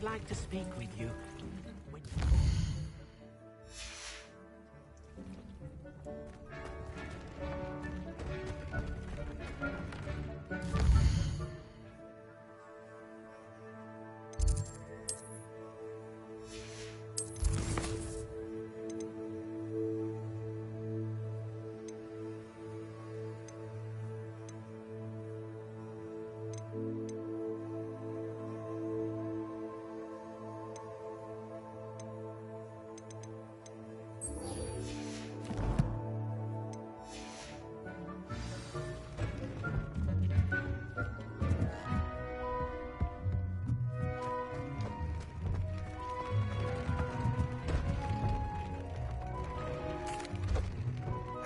would like to speak with you.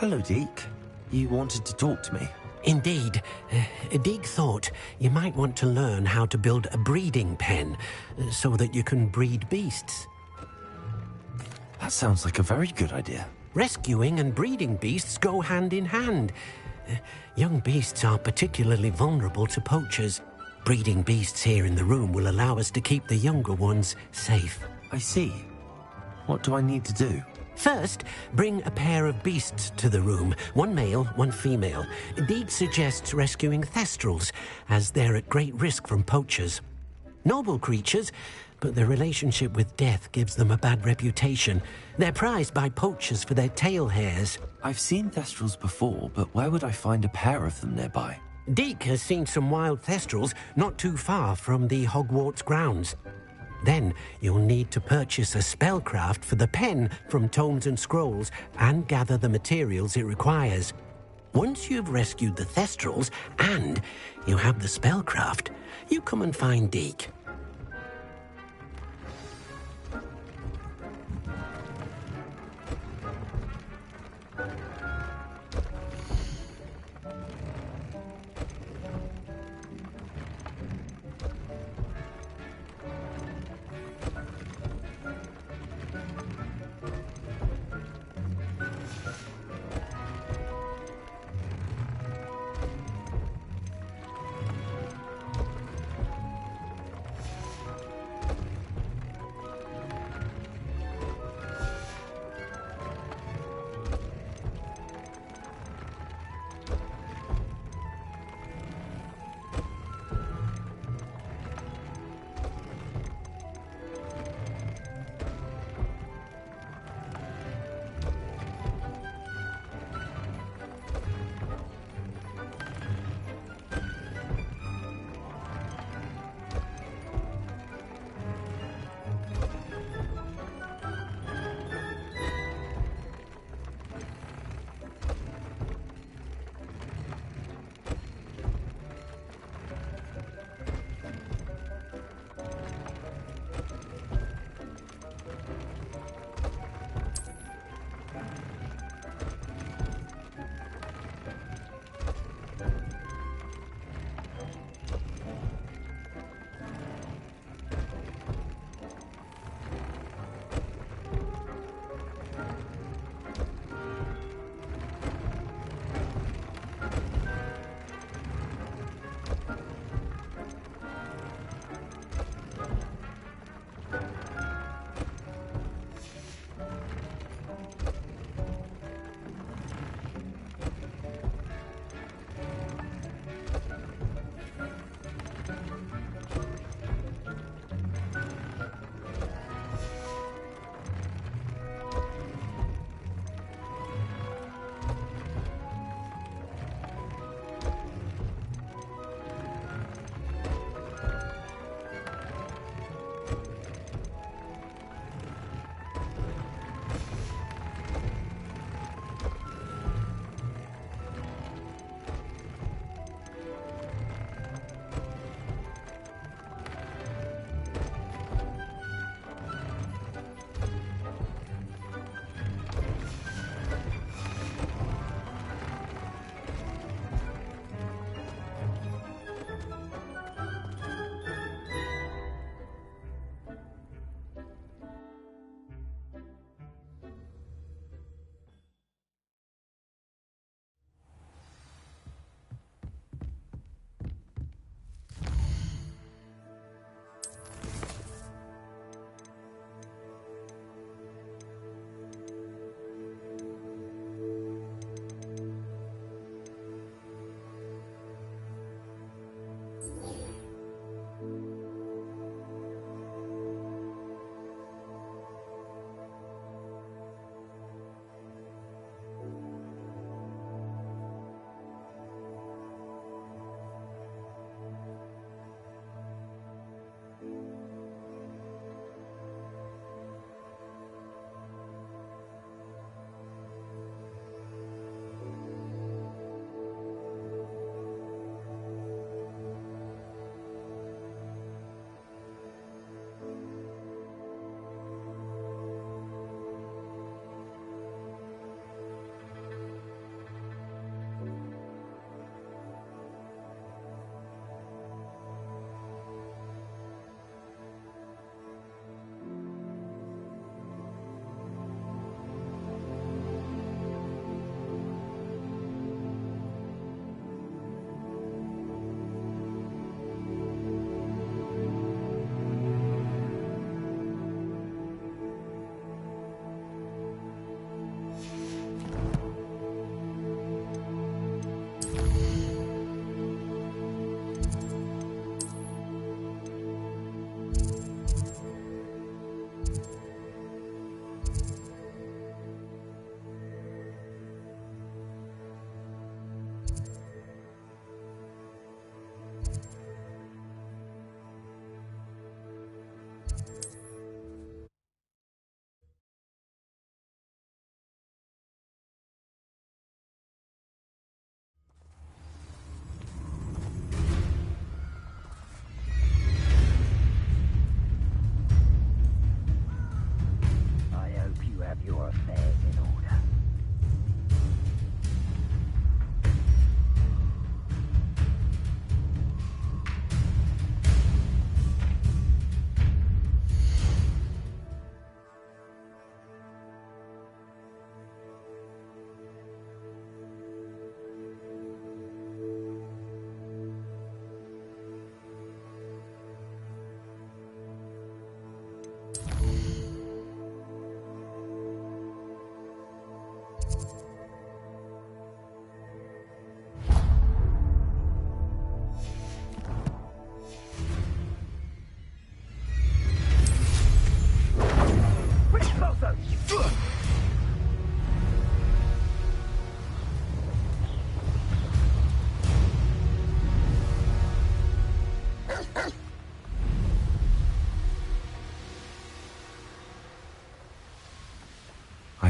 Hello, Deke. You wanted to talk to me? Indeed. Dig thought you might want to learn how to build a breeding pen so that you can breed beasts. That sounds like a very good idea. Rescuing and breeding beasts go hand in hand. Young beasts are particularly vulnerable to poachers. Breeding beasts here in the room will allow us to keep the younger ones safe. I see. What do I need to do? First, bring a pair of beasts to the room. One male, one female. Deed suggests rescuing thestrals, as they're at great risk from poachers. Noble creatures, but their relationship with death gives them a bad reputation. They're prized by poachers for their tail hairs. I've seen thestrals before, but where would I find a pair of them nearby? Deke has seen some wild thestrals not too far from the Hogwarts grounds. Then you'll need to purchase a spellcraft for the pen from Tomes and Scrolls and gather the materials it requires. Once you've rescued the thestrals and you have the spellcraft, you come and find Deke.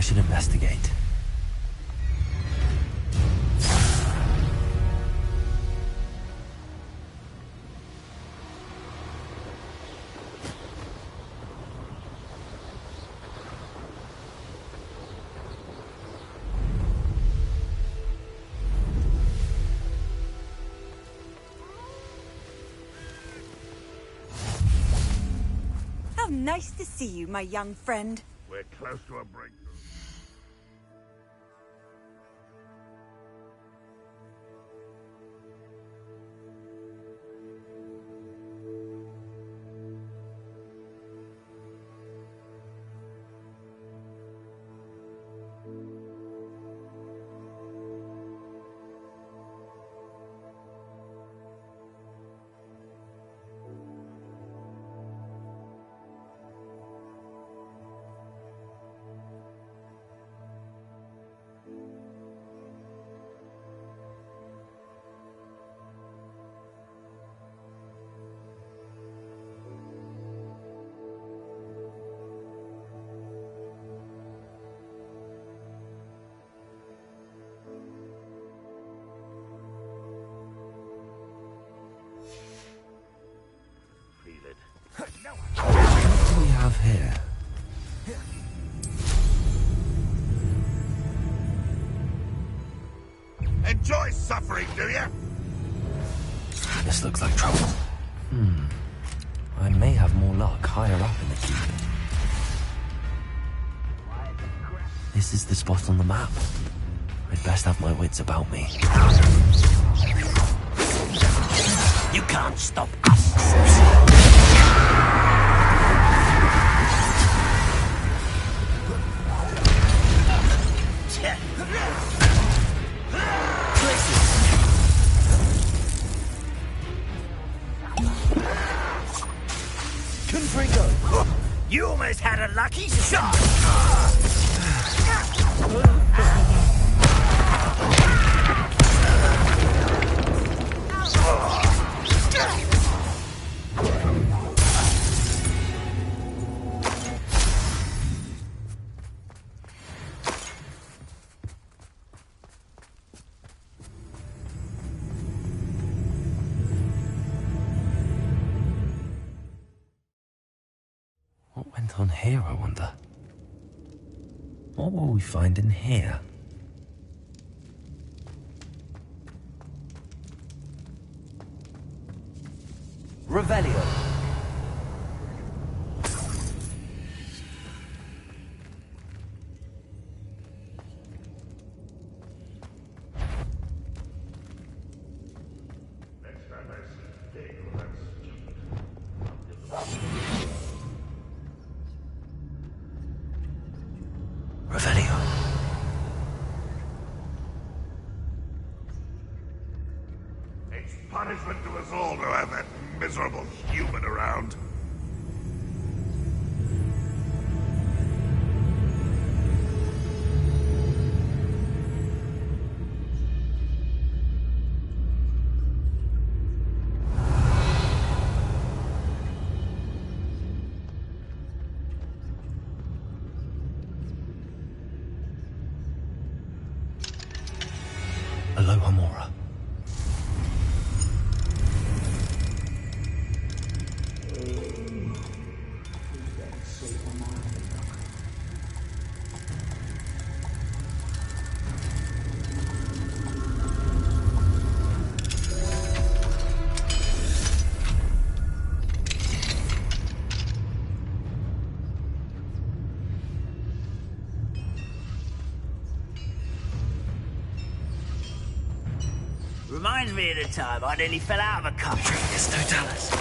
should investigate. How nice to see you, my young friend. We're close to a breakthrough. What do we have here? Enjoy suffering, do you? This looks like trouble. I may have more luck higher up in the cube. This is the spot on the map. I'd best have my wits about me. You can't stop us. Confringo, you almost had a lucky shot. What went on here, I wonder? What will we find in here? Revelio. Revelio. It's punishment to us all to have that miserable human around. Aloha Mora. Reminds me of the time I nearly fell out of a car. It's Totalis.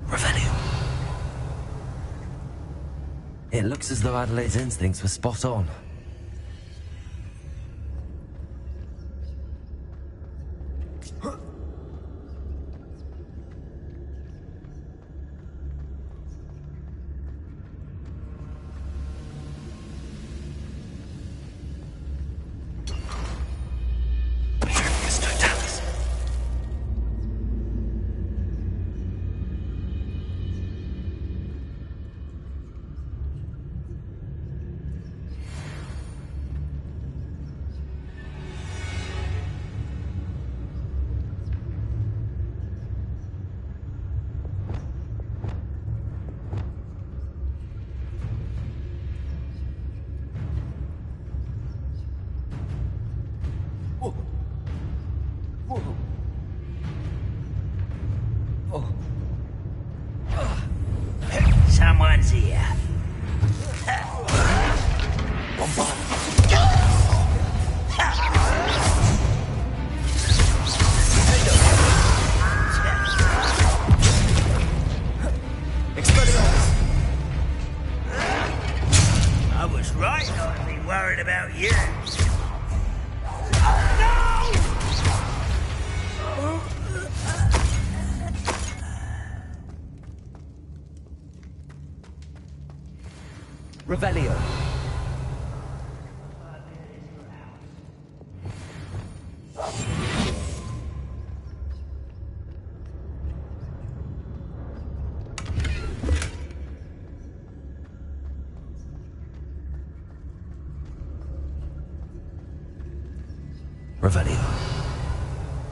Revelio. It looks as though Adelaide's instincts were spot on. Yes! Revelio. Revelio.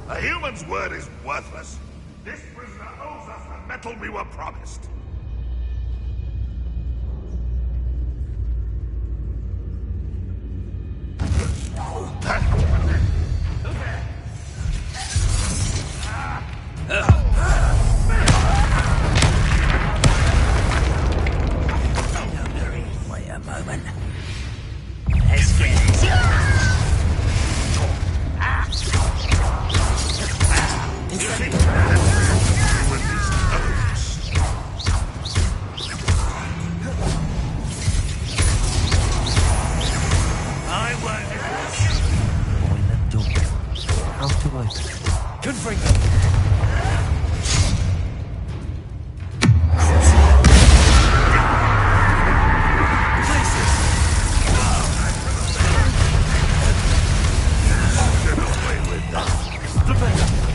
A human's word is worthless. This prisoner owes us the metal we were promised. Wait a moment. Let's get Toilet door. How to open it? Confringo.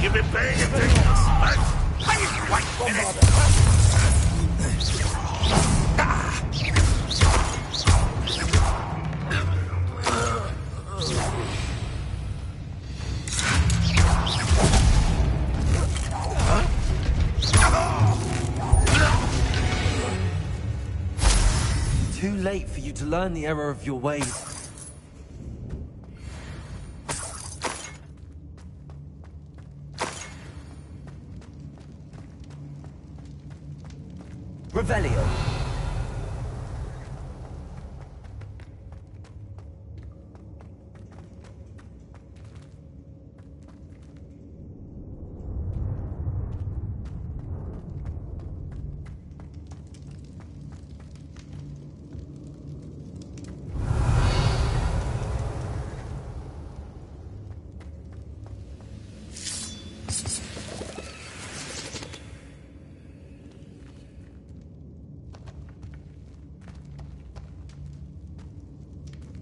You've been paying attention. Wait a minute. Too late for you to learn the error of your ways. Revelio.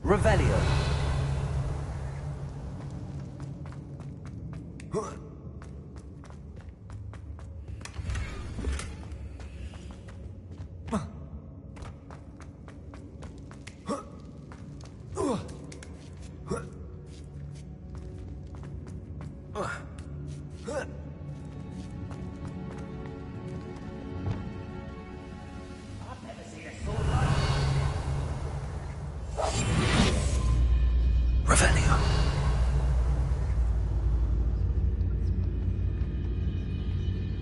Revelio. Revelio.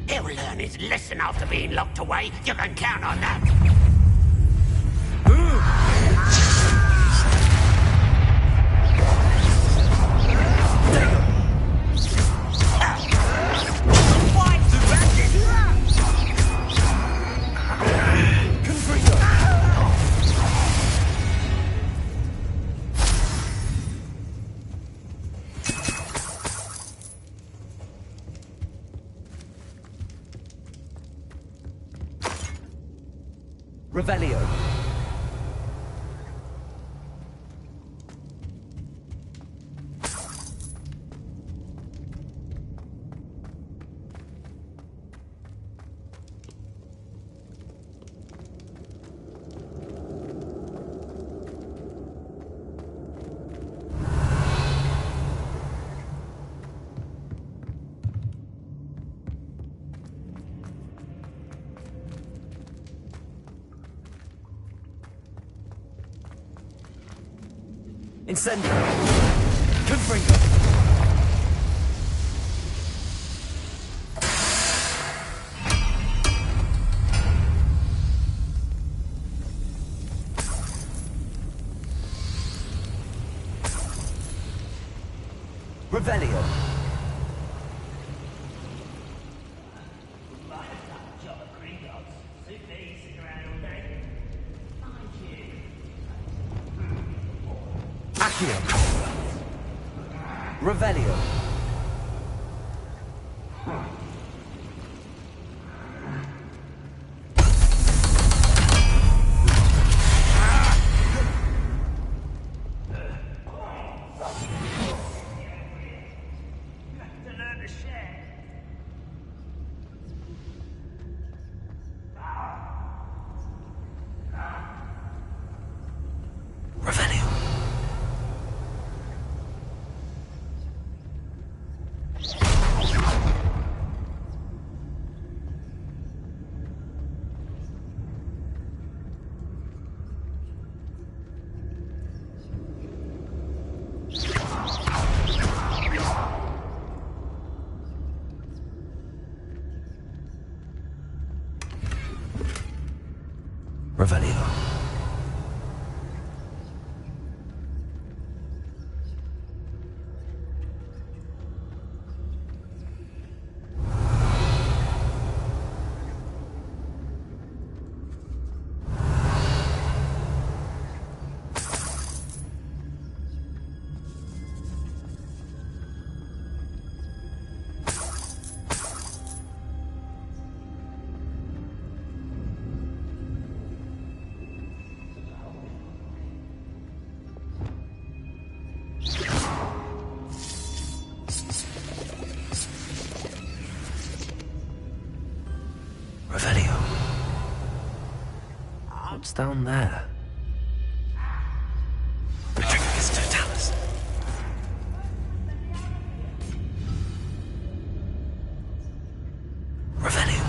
He'll learn his lesson after being locked away. You can count on that. Revelio. Incendio. Confringo. Revelio. Accio. Revelio. Revelio. Revelio. What's down there? The Trigus Totalis. Revelio.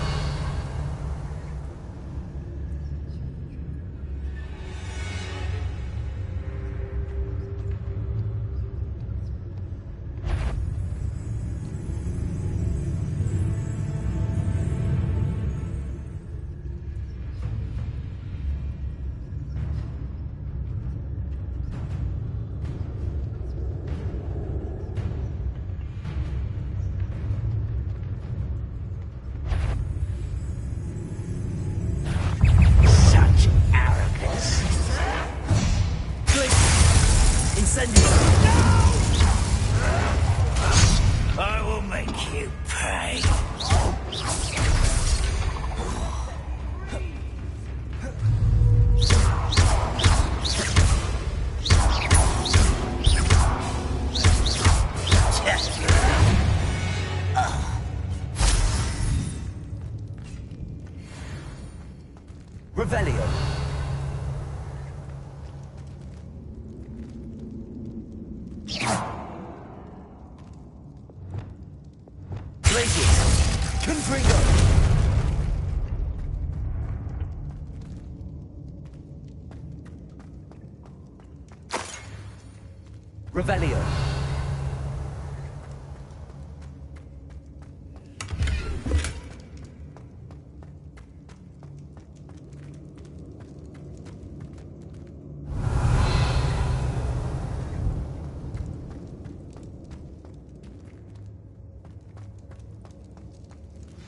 I will make you pay. Revelio. Revelio.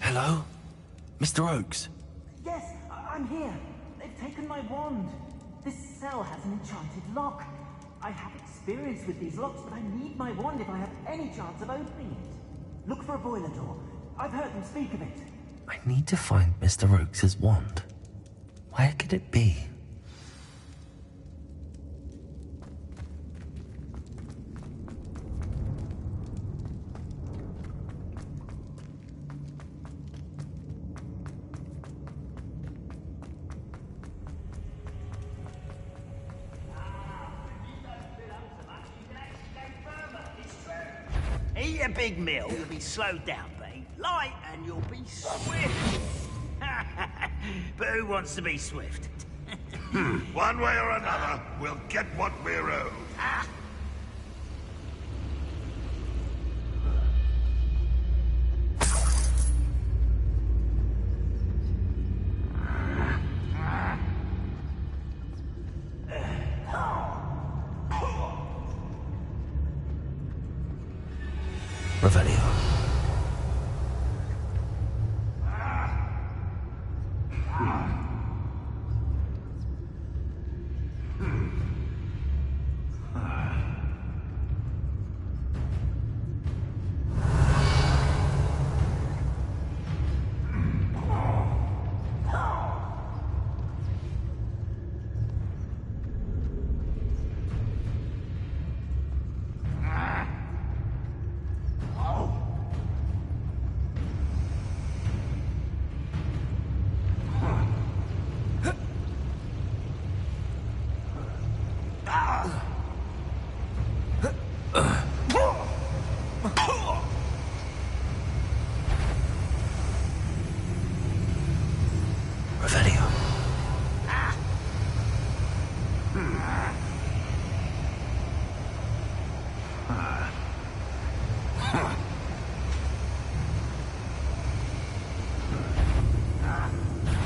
Hello? Mr. Oakes? Yes, I'm here. They've taken my wand. This cell has an enchanted lock. I have experience with these locks, but I need my wand if I have any chance of opening it. Look for a boiler door. I've heard them speak of it. I need to find Mr. Oakes' wand. Where could it be? Eat a big meal, you'll be slowed down, babe. Light and you'll be swift. But who wants to be swift? One way or another, we'll get what we're owed. Revelio.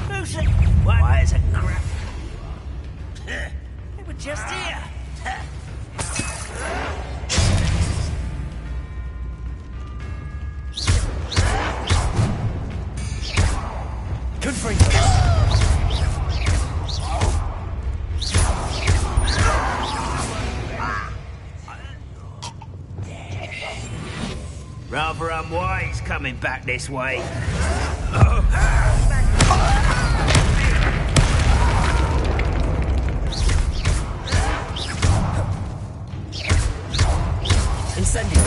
Who's it? Why is it crap? They were just here. Rather unwise coming back this way. Incendio.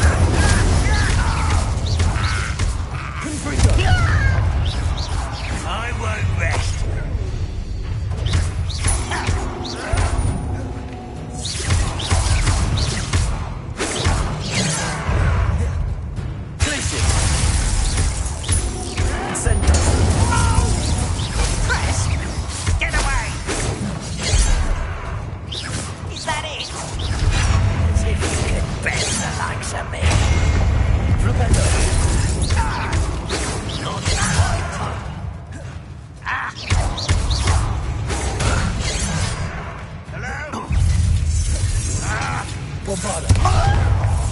I won't rest.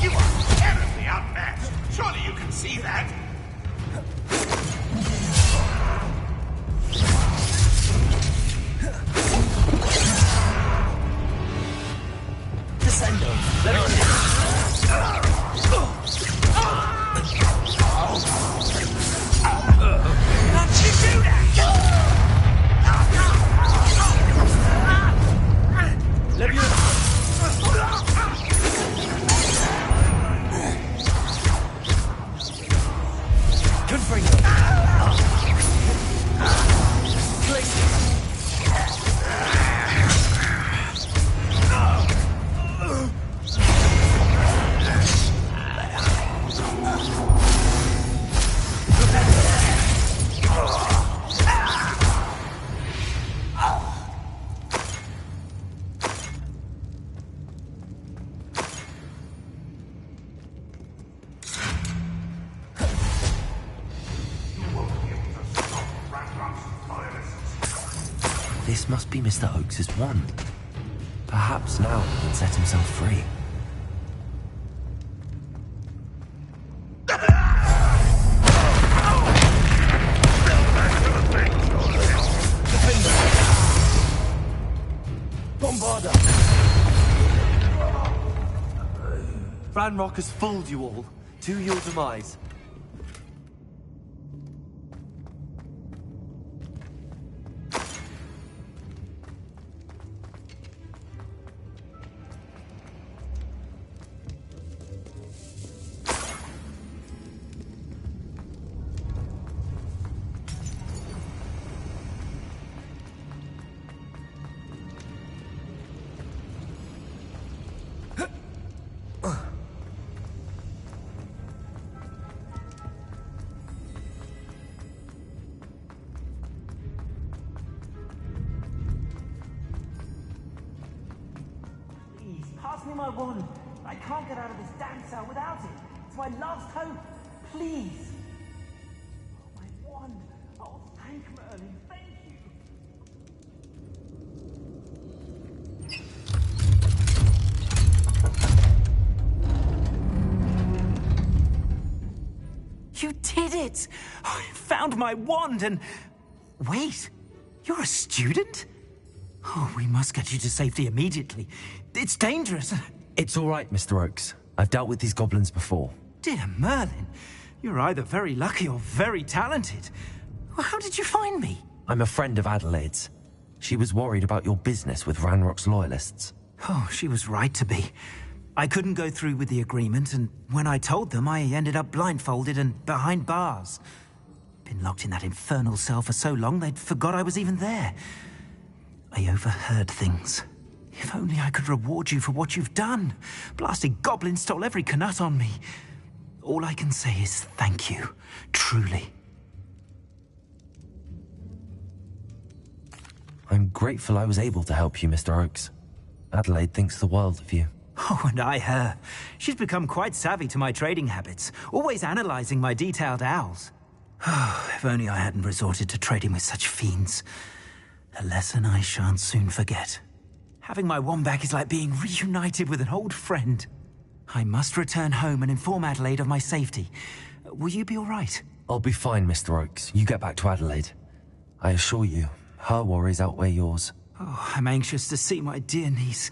You are terribly outmatched. Surely you can see that. Descendo. Can't you do that? This must be Mr. Oakes's wand. Perhaps now he can set himself free. Bombarda! Ranrock has fooled you all, to your demise. Pass me my wand. I can't get out of this damn cell without it. It's my last hope. Please. Oh, my wand. Oh, thank Merlin. Thank you. You did it! I found my wand and... Wait, you're a student? Oh, we must get you to safety immediately. It's dangerous. It's all right, Mr. Oakes. I've dealt with these goblins before. Dear Merlin, you're either very lucky or very talented. Well, how did you find me? I'm a friend of Adelaide's. She was worried about your business with Ranrock's loyalists. Oh, she was right to be. I couldn't go through with the agreement, and when I told them, I ended up blindfolded and behind bars. Been locked in that infernal cell for so long, they'd forgot I was even there. I overheard things. If only I could reward you for what you've done. Blasted goblins stole every Knut on me. All I can say is thank you, truly. I'm grateful I was able to help you, Mr. Oakes. Adelaide thinks the world of you. Oh, and I her. She's become quite savvy to my trading habits, always analyzing my detailed owls. If only I hadn't resorted to trading with such fiends. A lesson I shan't soon forget. Having my wand back is like being reunited with an old friend. I must return home and inform Adelaide of my safety. Will you be all right? I'll be fine, Mr. Oakes. You get back to Adelaide. I assure you, her worries outweigh yours. Oh, I'm anxious to see my dear niece.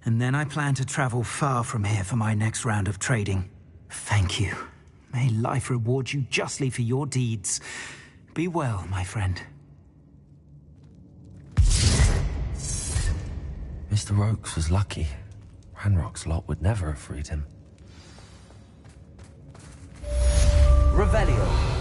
And then I plan to travel far from here for my next round of trading. Thank you. May life reward you justly for your deeds. Be well, my friend. Mr. Oakes was lucky. Ranrock's lot would never have freed him. Revelio.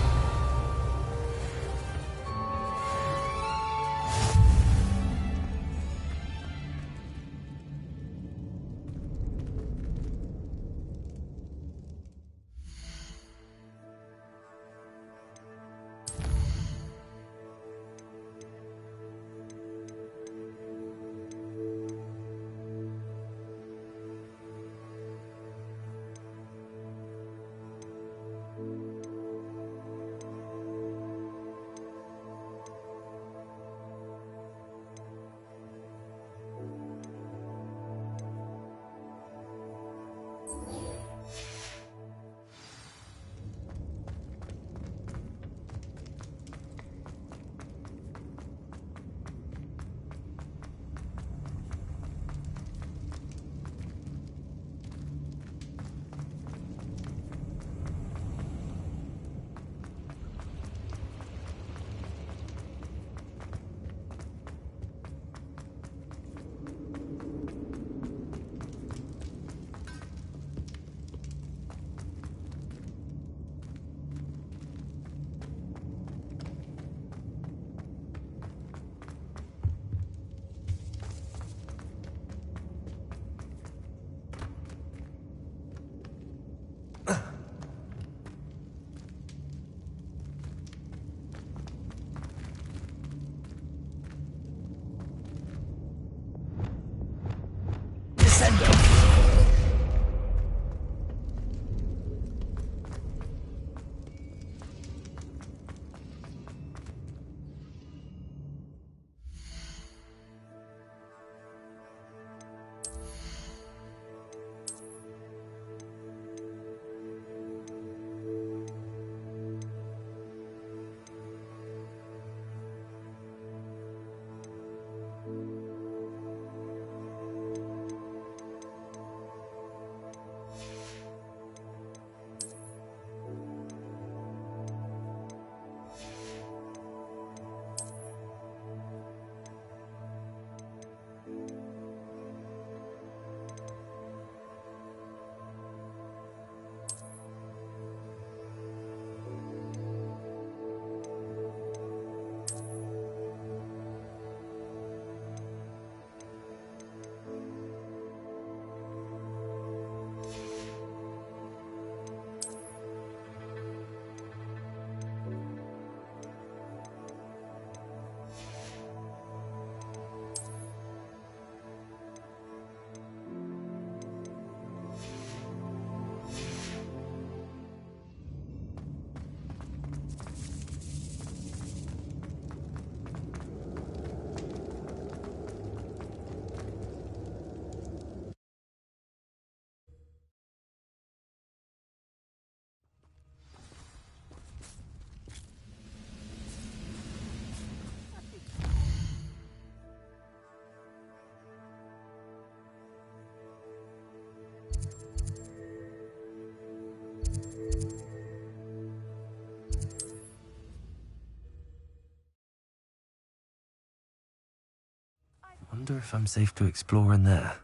Wonder if I'm safe to explore in there.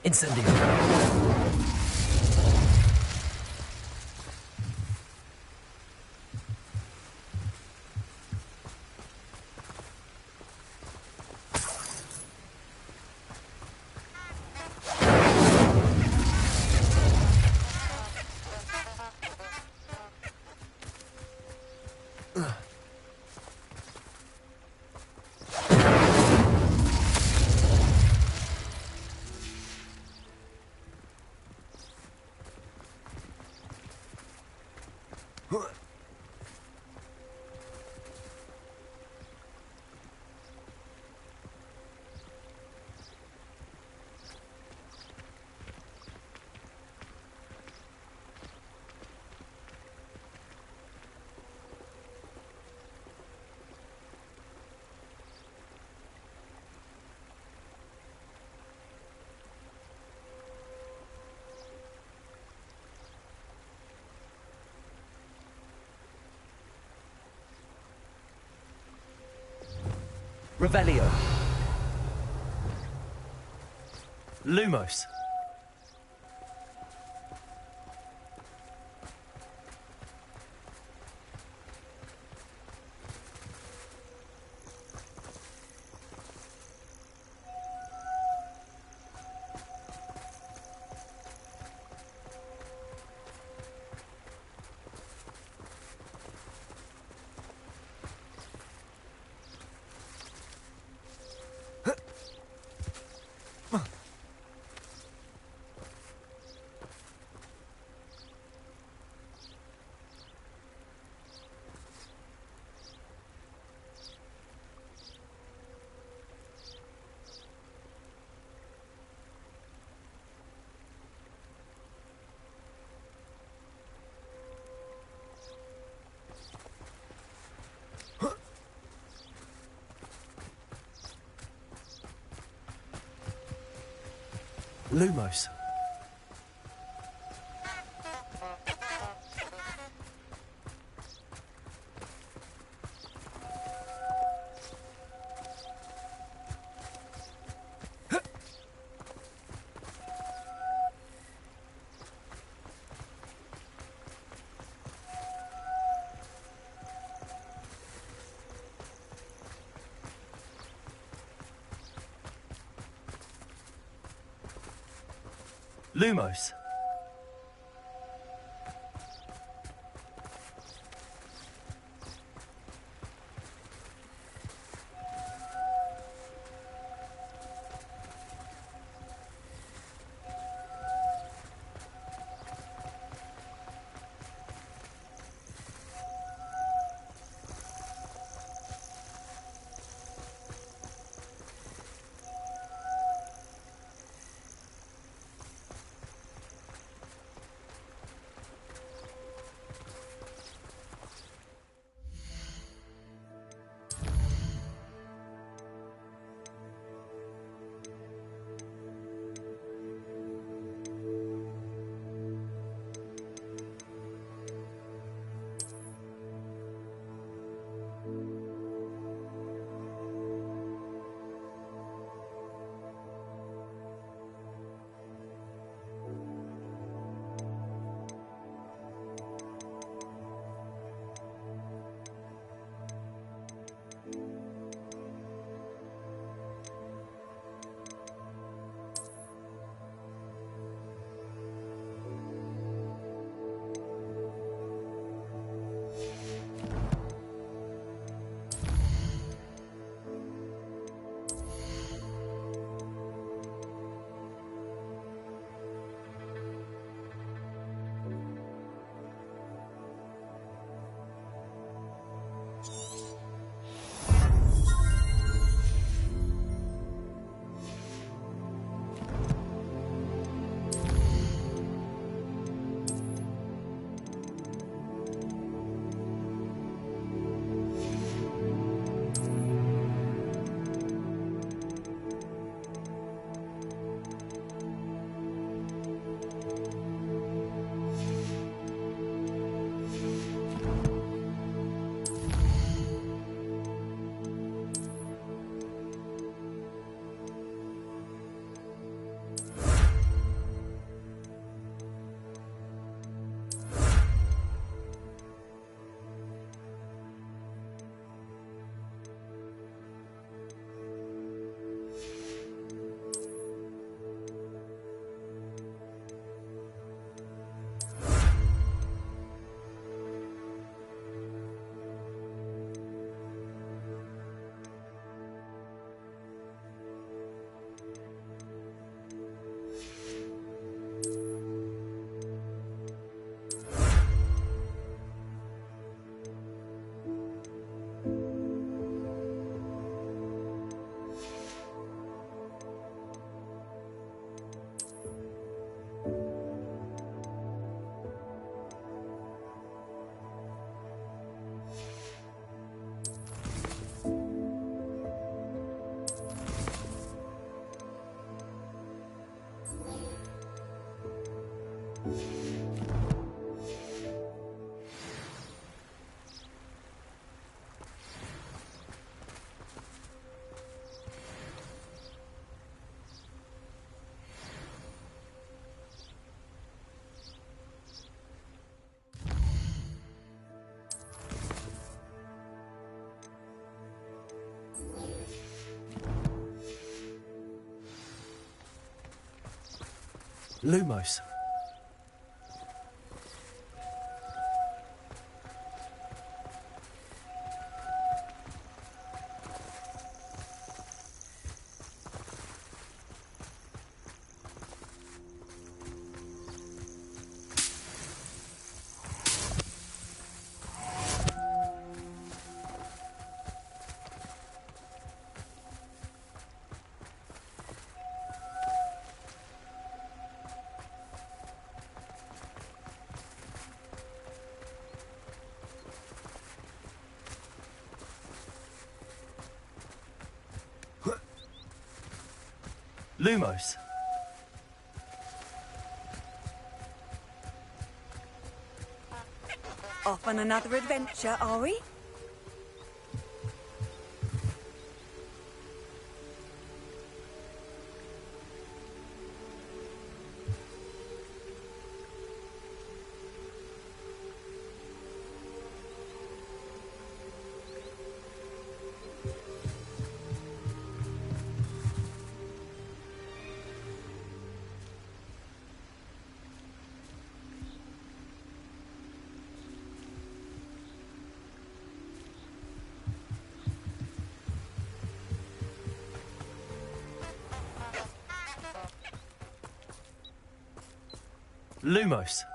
Incendio. Revelio. Lumos. Lumos. Lumos. Lumos. Lumos. Off on another adventure, are we? Lumos.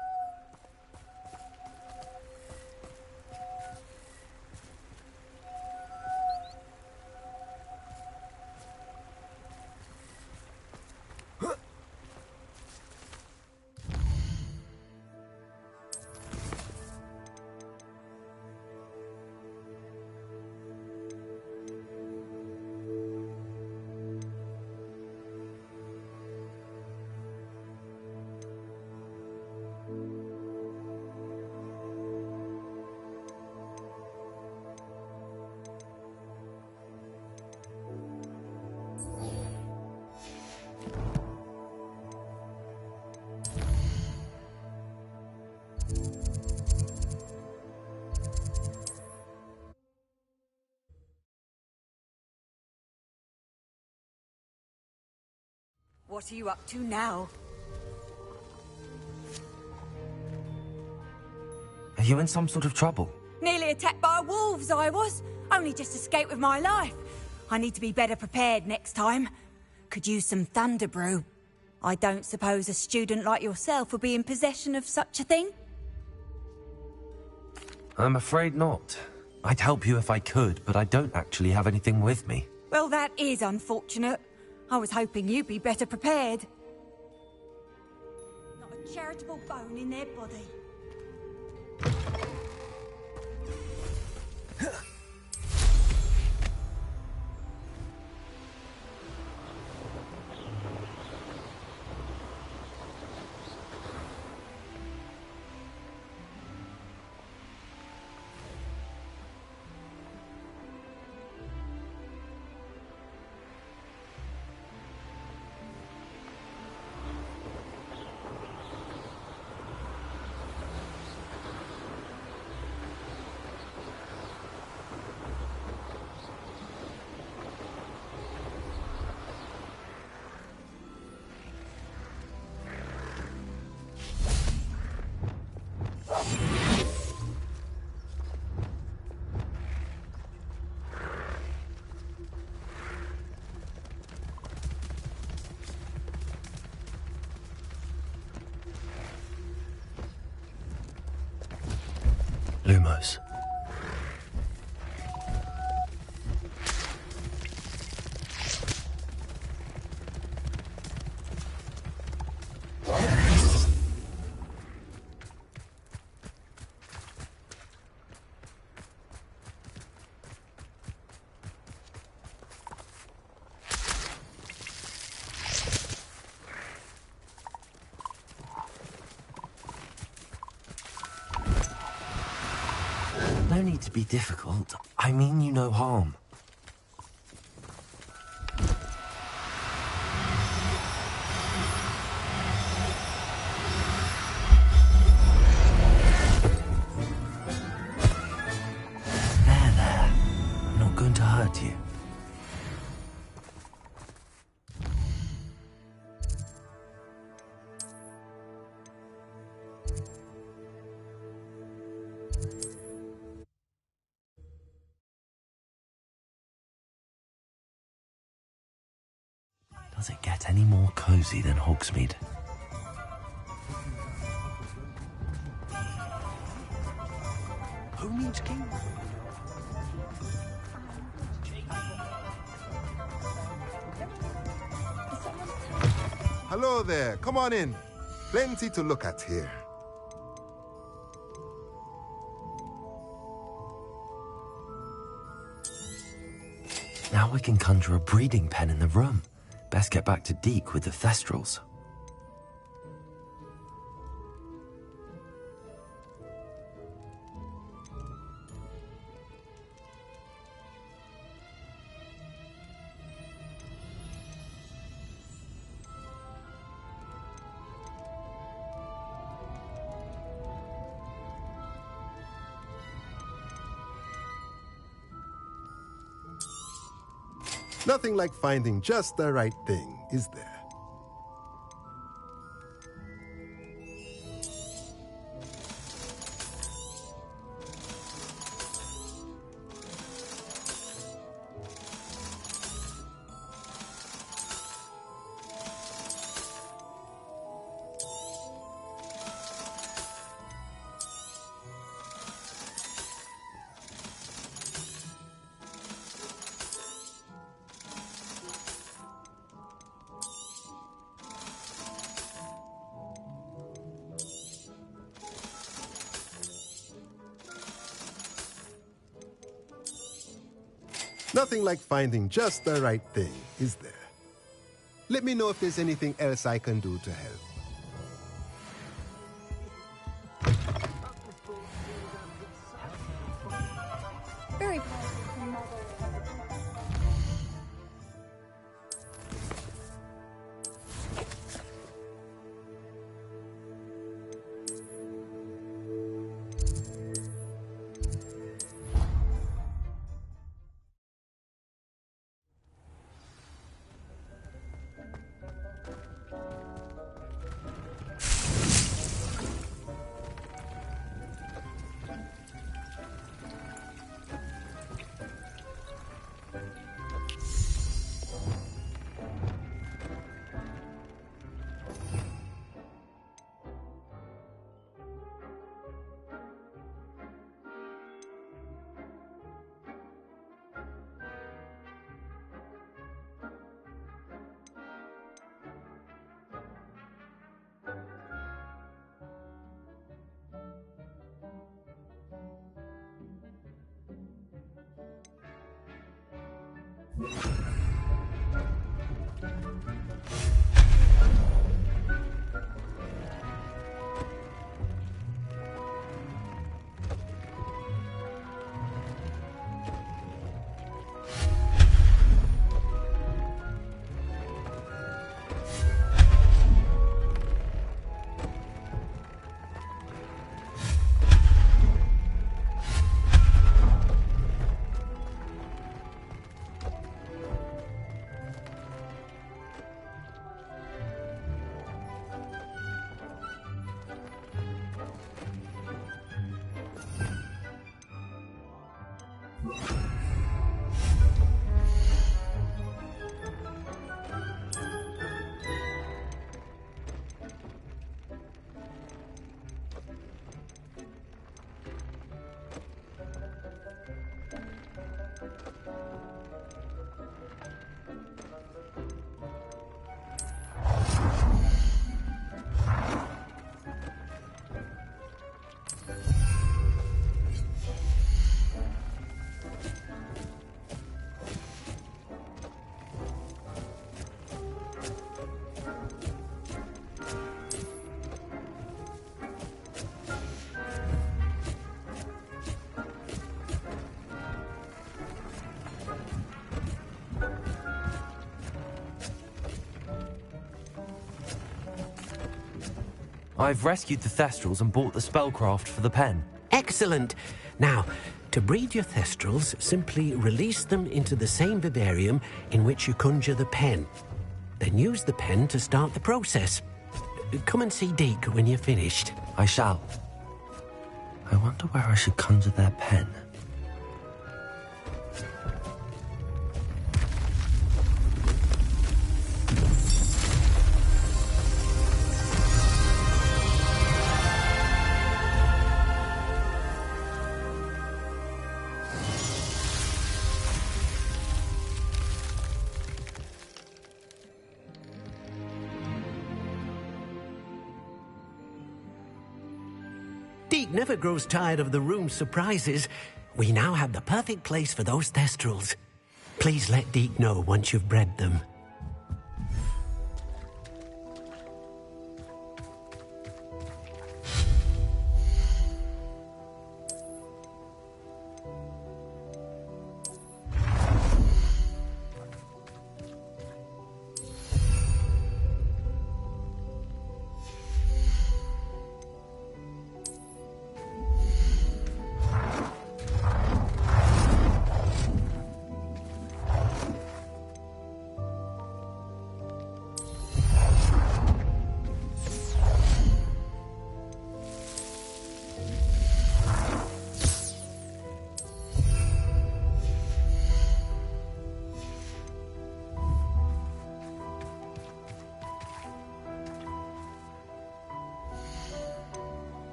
What are you up to now? Are you in some sort of trouble? Nearly attacked by wolves, I was. Only just escaped with my life. I need to be better prepared next time. Could use some thunder brew. I don't suppose a student like yourself would be in possession of such a thing? I'm afraid not. I'd help you if I could, but I don't actually have anything with me. Well, that is unfortunate. I was hoping you'd be better prepared. Not a charitable bone in their body. Lumos. need to be difficult. I mean you no harm. There. I'm not going to hurt you. Does it get any more cozy than Hogsmeade? Who needs king? Hello there, come on in. Plenty to look at here. Now we can conjure a breeding pen in the room. Best get back to Deke with the Thestrals. Nothing like finding just the right thing, is there? Nothing like finding just the right thing, is there? Let me know if there's anything else I can do to help. Very I've rescued the Thestrals and bought the spellcraft for the pen. Excellent. Now, to breed your Thestrals, simply release them into the same vivarium in which you conjure the pen. Then use the pen to start the process. Come and see Deke when you're finished. I shall. I wonder where I should conjure their pen. Deke never grows tired of the room's surprises. We now have the perfect place for those Thestrals. Please let Deke know once you've bred them.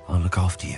I'll look after you.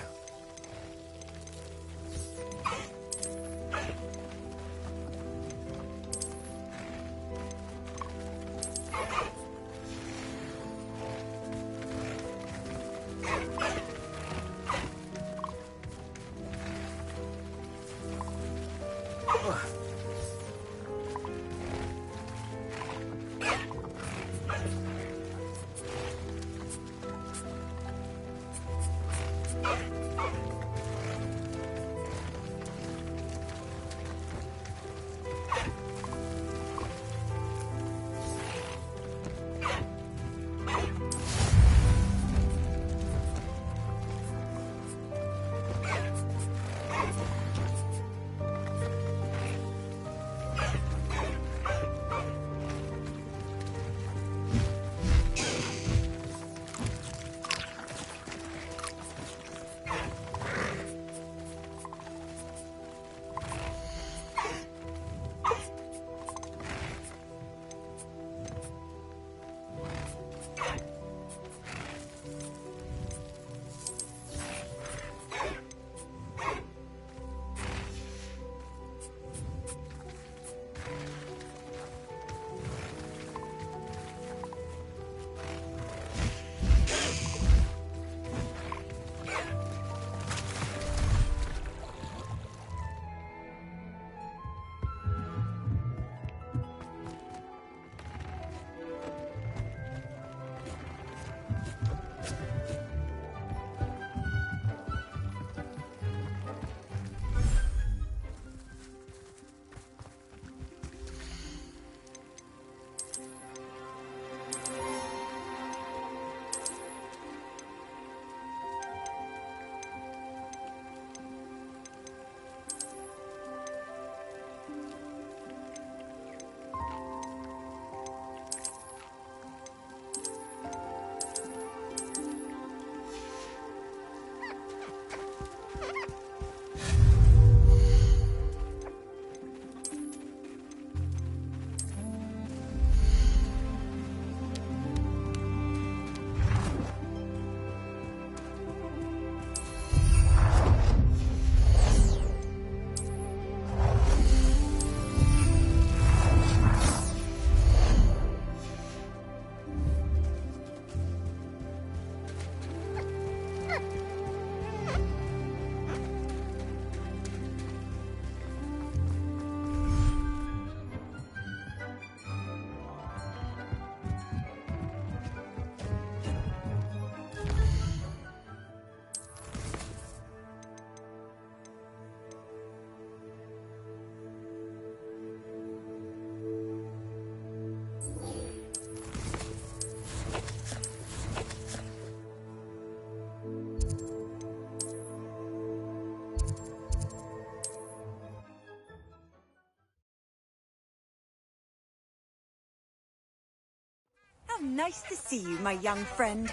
How nice to see you, my young friend.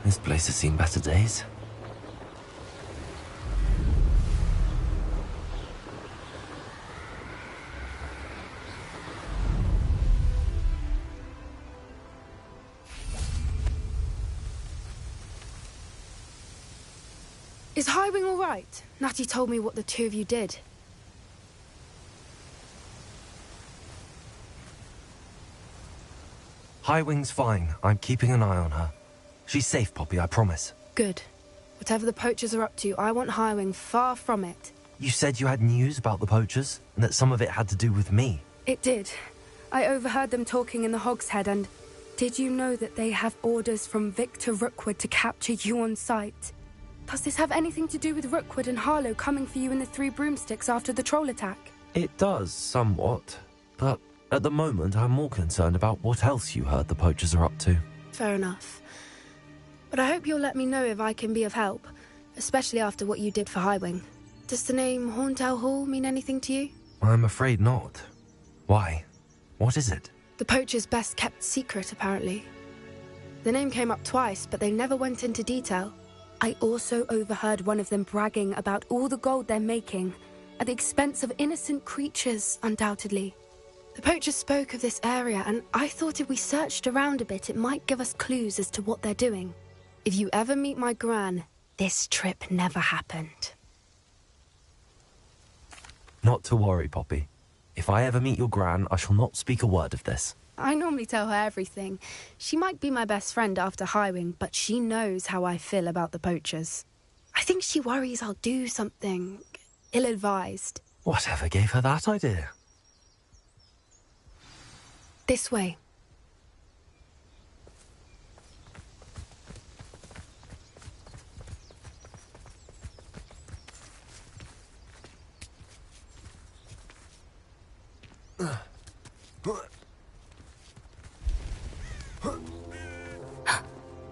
This place has seen better days. Is Highwing all right? Natty told me what the two of you did. Highwing's fine. I'm keeping an eye on her. She's safe, Poppy, I promise. Good. Whatever the poachers are up to, I want Highwing far from it. You said you had news about the poachers, and that some of it had to do with me. It did. I overheard them talking in the Hogshead, and did you know that they have orders from Victor Rookwood to capture you on sight? Does this have anything to do with Rookwood and Harlow coming for you in the Three Broomsticks after the troll attack? It does, somewhat. But at the moment, I'm more concerned about what else you heard the poachers are up to. Fair enough. But I hope you'll let me know if I can be of help, especially after what you did for Highwing. Does the name Horntail Hall mean anything to you? I'm afraid not. Why? What is it? The poachers' best kept secret, apparently. The name came up twice, but they never went into detail. I also overheard one of them bragging about all the gold they're making, at the expense of innocent creatures, undoubtedly. The poachers spoke of this area, and I thought if we searched around a bit, it might give us clues as to what they're doing. If you ever meet my gran, this trip never happened. Not to worry, Poppy. If I ever meet your gran, I shall not speak a word of this. I normally tell her everything. She might be my best friend after Highwing, but she knows how I feel about the poachers. I think she worries I'll do something ill-advised. Whatever gave her that idea? This way.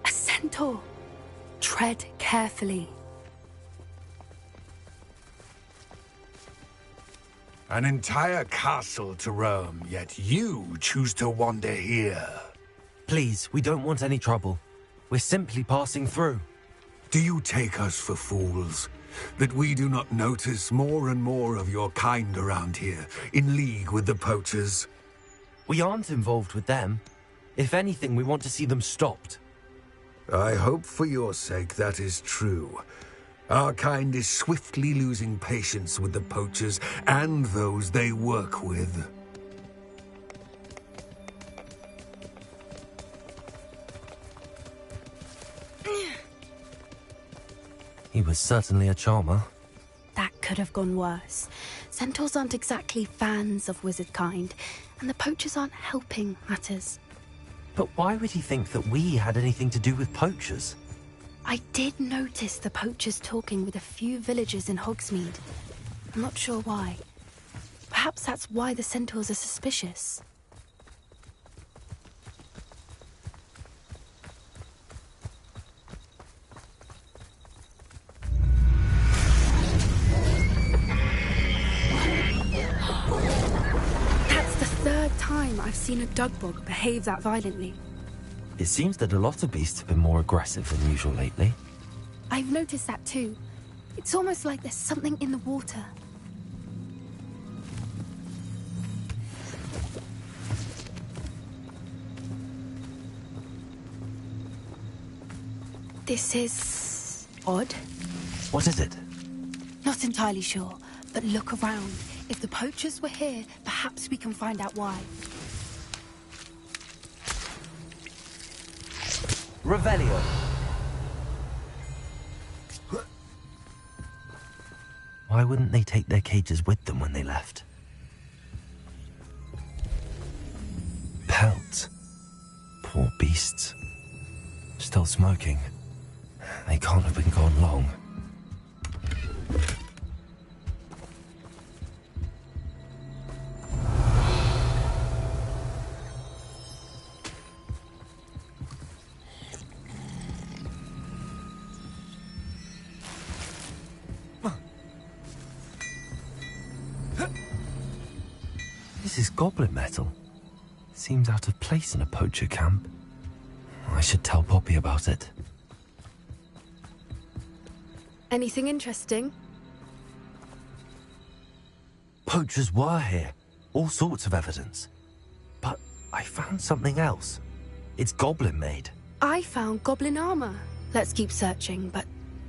A centaur. Tread carefully. An entire castle to roam, yet you choose to wander here. Please, we don't want any trouble. We're simply passing through. Do you take us for fools? That we do not notice more and more of your kind around here, in league with the poachers? We aren't involved with them. If anything, we want to see them stopped. I hope for your sake that is true. Our kind is swiftly losing patience with the poachers and those they work with. He was certainly a charmer. That could have gone worse. Centaurs aren't exactly fans of wizard kind, and the poachers aren't helping matters. But why would he think that we had anything to do with poachers? I did notice the poachers talking with a few villagers in Hogsmeade. I'm not sure why. Perhaps that's why the centaurs are suspicious. That's the third time I've seen a dugbog behave that violently. It seems that a lot of beasts have been more aggressive than usual lately. I've noticed that too. It's almost like there's something in the water. This is odd. What is it? Not entirely sure, but look around. If the poachers were here, perhaps we can find out why. Revelio. Why wouldn't they take their cages with them when they left? Pelts. Poor beasts. Still smoking. They can't have been gone long. This is goblin metal. Seems out of place in a poacher camp. I should tell Poppy about it. Anything interesting? Poachers were here. All sorts of evidence. But I found something else. It's goblin made. I found goblin armor. Let's keep searching, but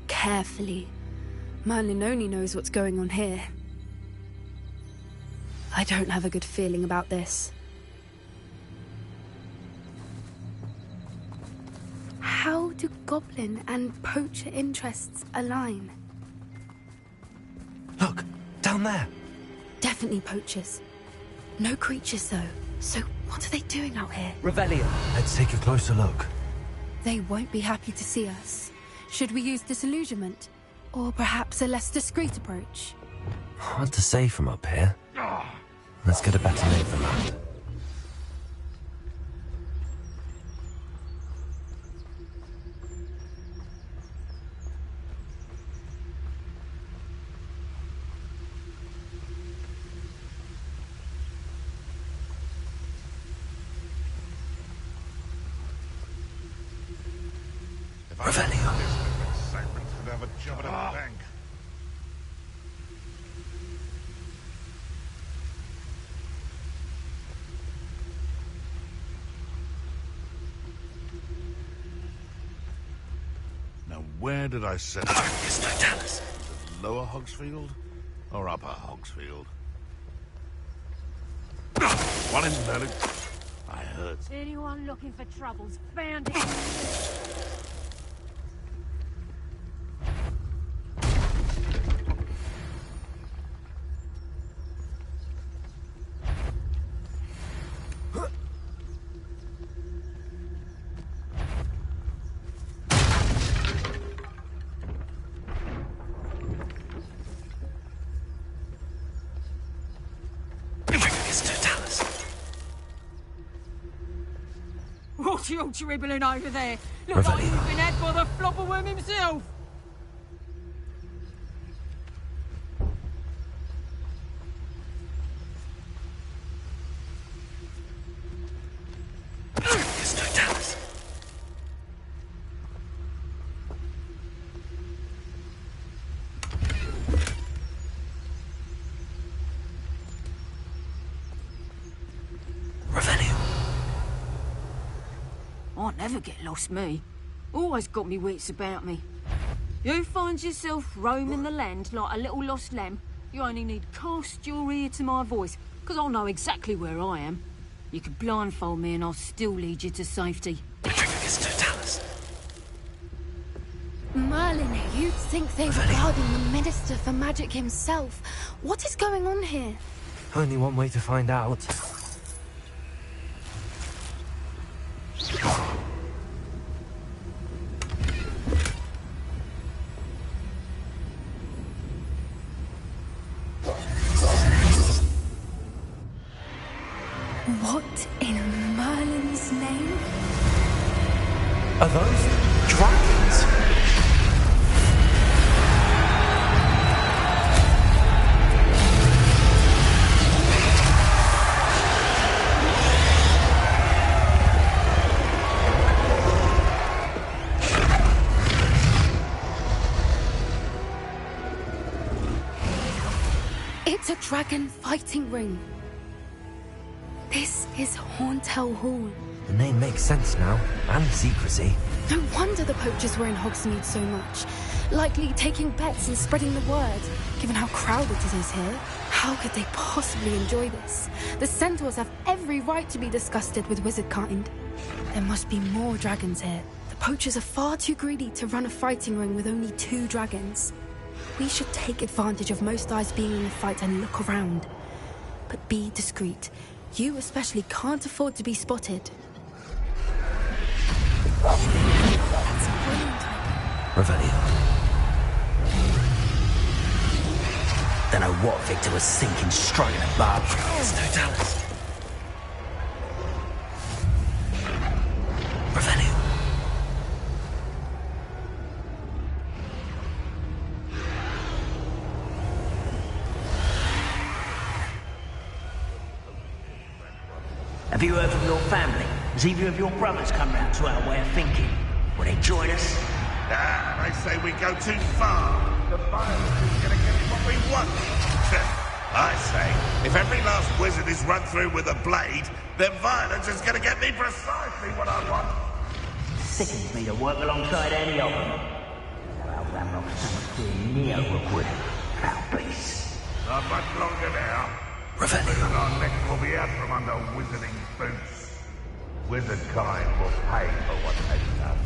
carefully. Merlin only knows what's going on here. I don't have a good feeling about this. How do goblin and poacher interests align? Look, down there. Definitely poachers. No creatures though. So what are they doing out here? Revelio. Let's take a closer look. They won't be happy to see us. Should we use disillusionment? Or perhaps a less discreet approach? Hard to say from up here. Let's get a better lay of the land. Revelio. Excitement could have a job at a bank. Now, where did I set it? Yes, no, tell us. Lower Hogsfield or Upper Hogsfield? One in Merlin. I heard. Anyone looking for troubles found it. What are you dribbling over there? Look like you've been had by the flopperworm himself. Yes, no, tell us. I never get lost, me. Always got me wits about me. You find yourself roaming the land like a little lost lamb, you only need cast your ear to my voice, because I'll know exactly where I am. You can blindfold me and I'll still lead you to safety. Merlin, you'd think they were guarding the Minister for Magic himself. What is going on here? Only one way to find out. What in Merlin's name? Are those dragons? It's a dragon fighting ring. This is Hauntel Hall. The name makes sense now, and the secrecy. No wonder the poachers were in Hogsmeade so much. Likely taking bets and spreading the word, given how crowded it is here. How could they possibly enjoy this? The centaurs have every right to be disgusted with wizard kind. There must be more dragons here. The poachers are far too greedy to run a fighting ring with only 2 dragons. We should take advantage of most eyes being in the fight and look around. But be discreet. You especially can't afford to be spotted. That's a brilliant idea. Revelio. Don't know what Victor was thinking, stroking a barb. It's no Dallas. Revelio. Have you heard from your family? Has either of your brothers come round to our way of thinking? Will they join us? Nah, they say we go too far. The violence is gonna get what we want. I say, if every last wizard is run through with a blade, then violence is gonna get me precisely what I want. Sickens me to work alongside any of them. Our Ramrock's something near Rookwood. Foul beasts. Not much longer now. Revelio. Our neck will be out from under wizarding boots. Wizard kind will pay for what they've done.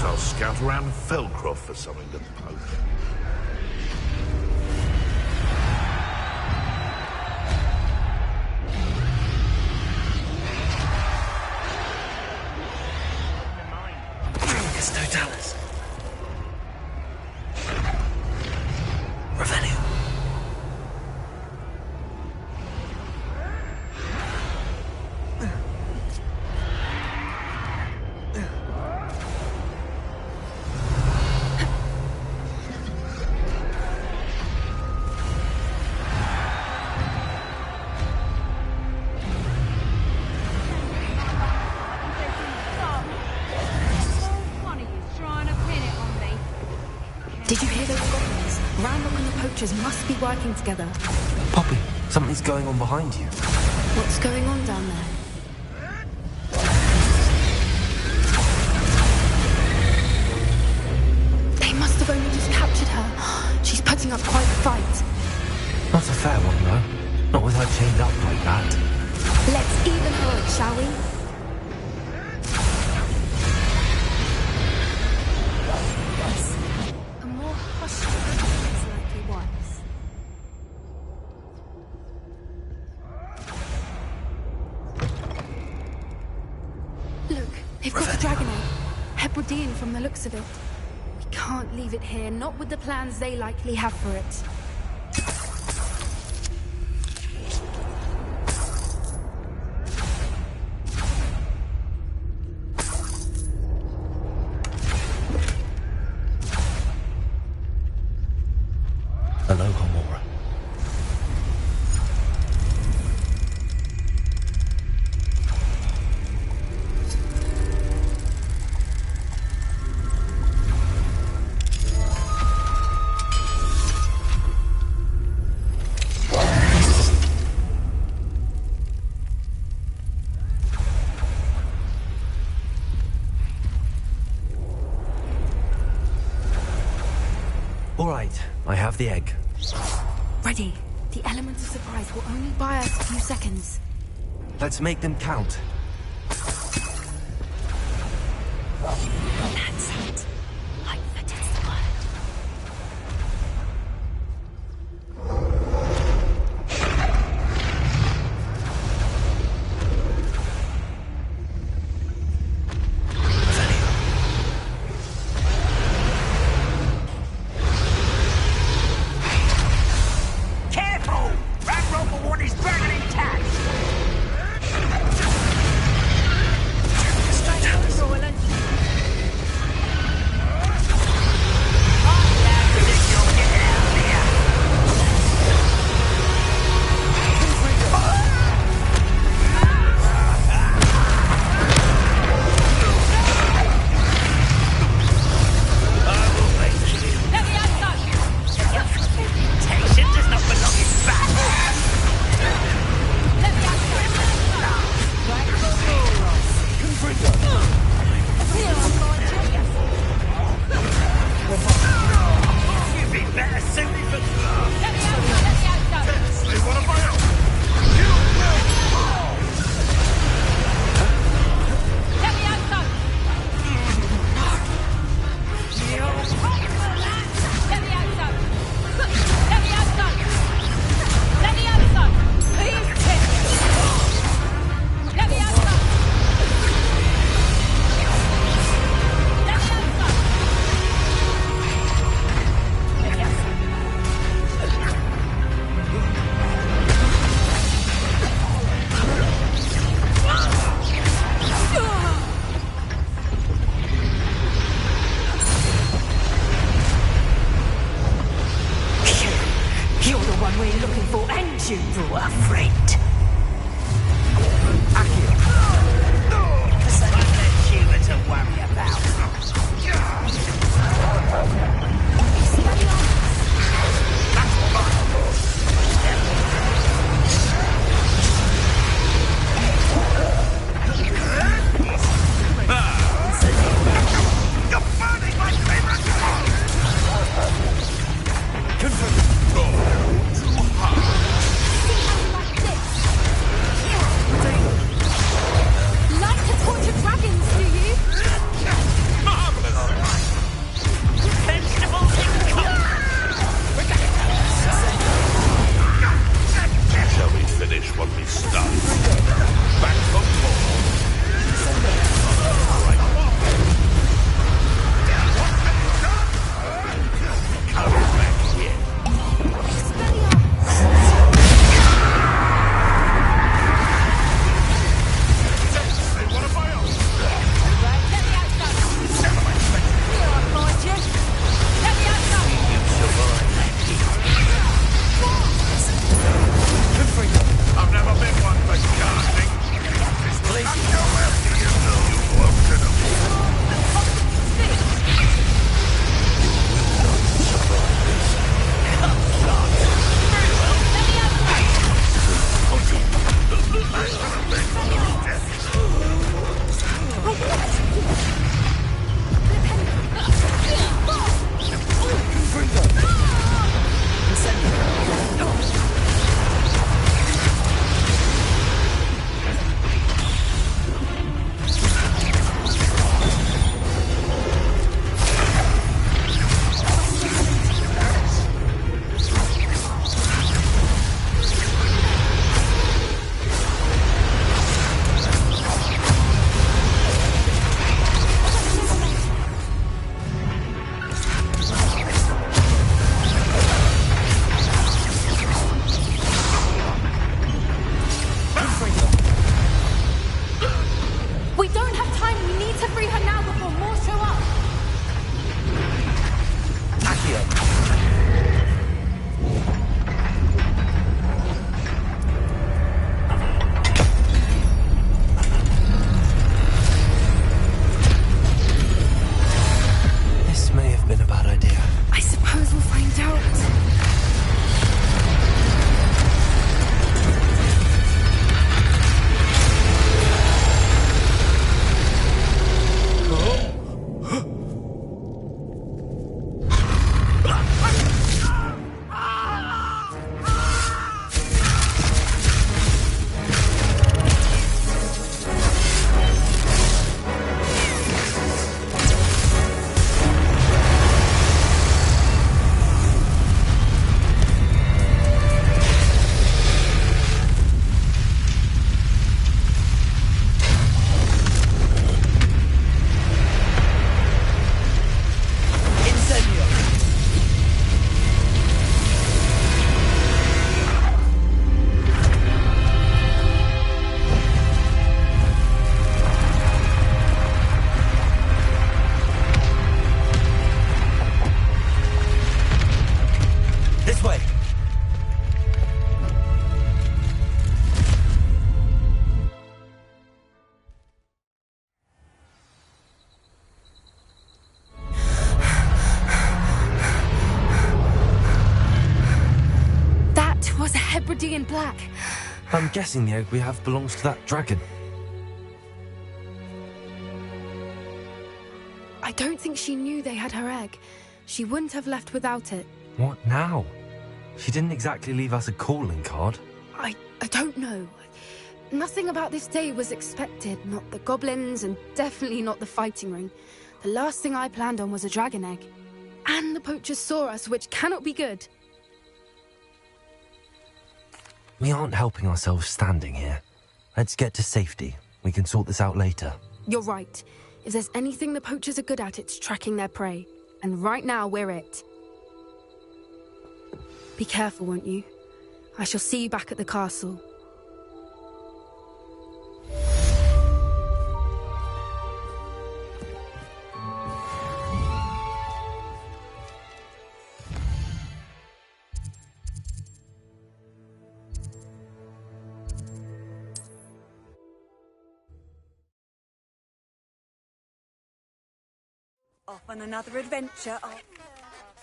I'll scout around Felcroft for something to poke. It's no Dallas. Revelio. Did you hear those goblins? Ramrock and the poachers must be working together. Poppy, something's going on behind you. What's going on down there? They must have only just captured her. She's putting up quite a fight. Not a fair one, though. Not with her chained up like that. Let's even her up, shall we? Yes. A more hostile is likely wise. Look, they've got the dragon egg. Hebridean from the looks of it. We can't leave it here, not with the plans they likely have for it. All right, I have the egg. Ready. The element of surprise will only buy us a few seconds. Let's make them count. That's it. I bet it's the word. Careful! Rat Rumble one is burning intact! Roland. You brought a friend. To worry about. See how you like this? lady in black. I'm guessing the egg we have belongs to that dragon. I don't think she knew they had her egg. She wouldn't have left without it. What now? She didn't exactly leave us a calling card. I don't know. Nothing about this day was expected. Not the goblins, and definitely not the fighting ring. The last thing I planned on was a dragon egg. And the poachers saw us, which cannot be good. We aren't helping ourselves standing here. Let's get to safety. We can sort this out later. You're right. If there's anything the poachers are good at, it's tracking their prey. And right now, we're it. Be careful, won't you? I shall see you back at the castle. Off on another adventure.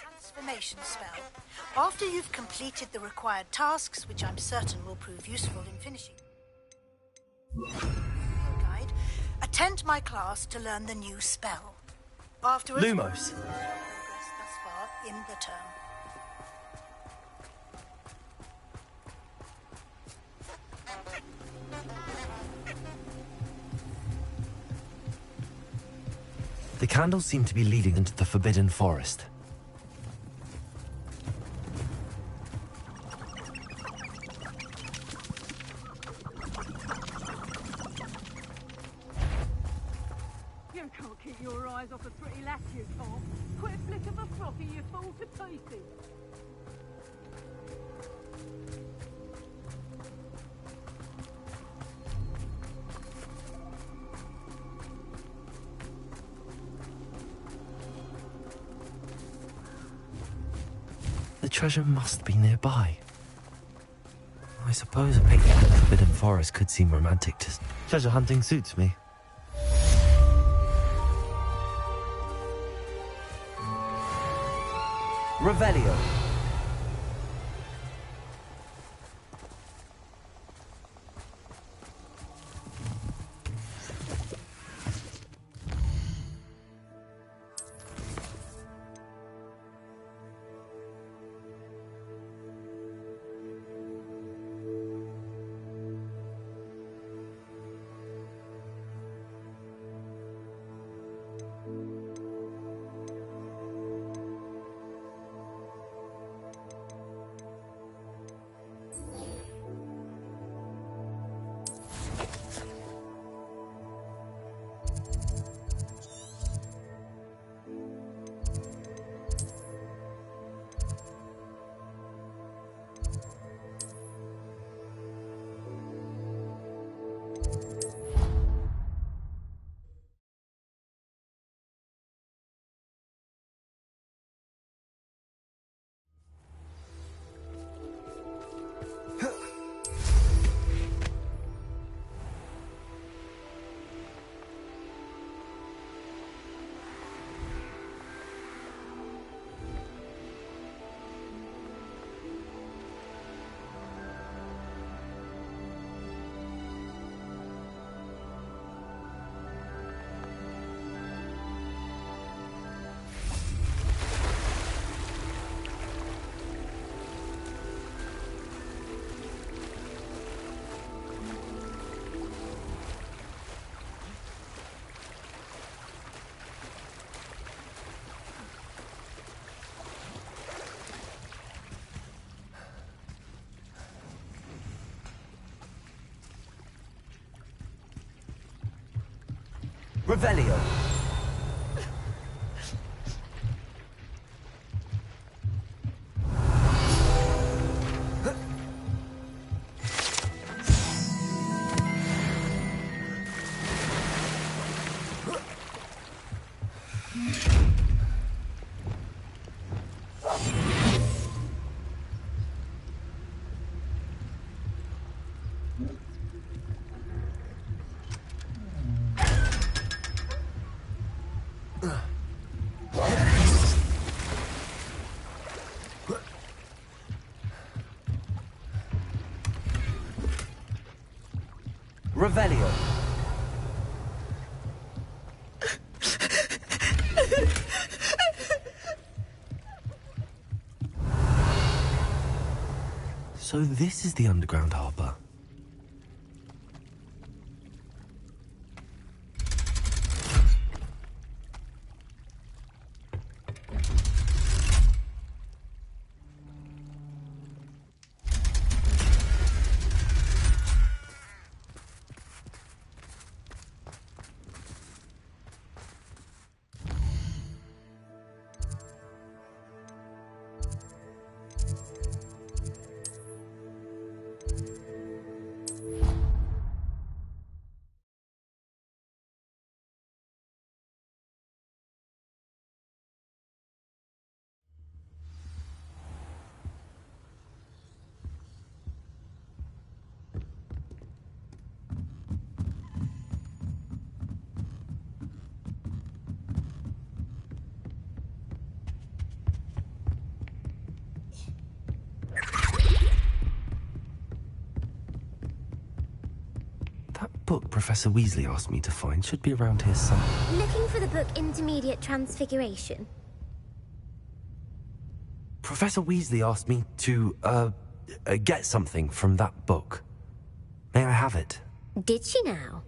Transformation spell. After you've completed the required tasks, which I'm certain will prove useful in finishing. Guide. Attend my class to learn the new spell. Afterwards, Lumos. Progress thus far in the term. The candles seem to be leading into the Forbidden Forest. You can't keep your eyes off a pretty lass, you can't. Quit a flick of a frock and you fall to pieces. The treasure must be nearby. I suppose a picnic in the Forbidden Forest could seem romantic to... Treasure hunting suits me. Revelio. Revelio. Revelio. So this is the underground harbour. Book Professor Weasley asked me to find should be around here somewhere. Looking for the book Intermediate Transfiguration? Professor Weasley asked me to, get something from that book. May I have it? Did she now?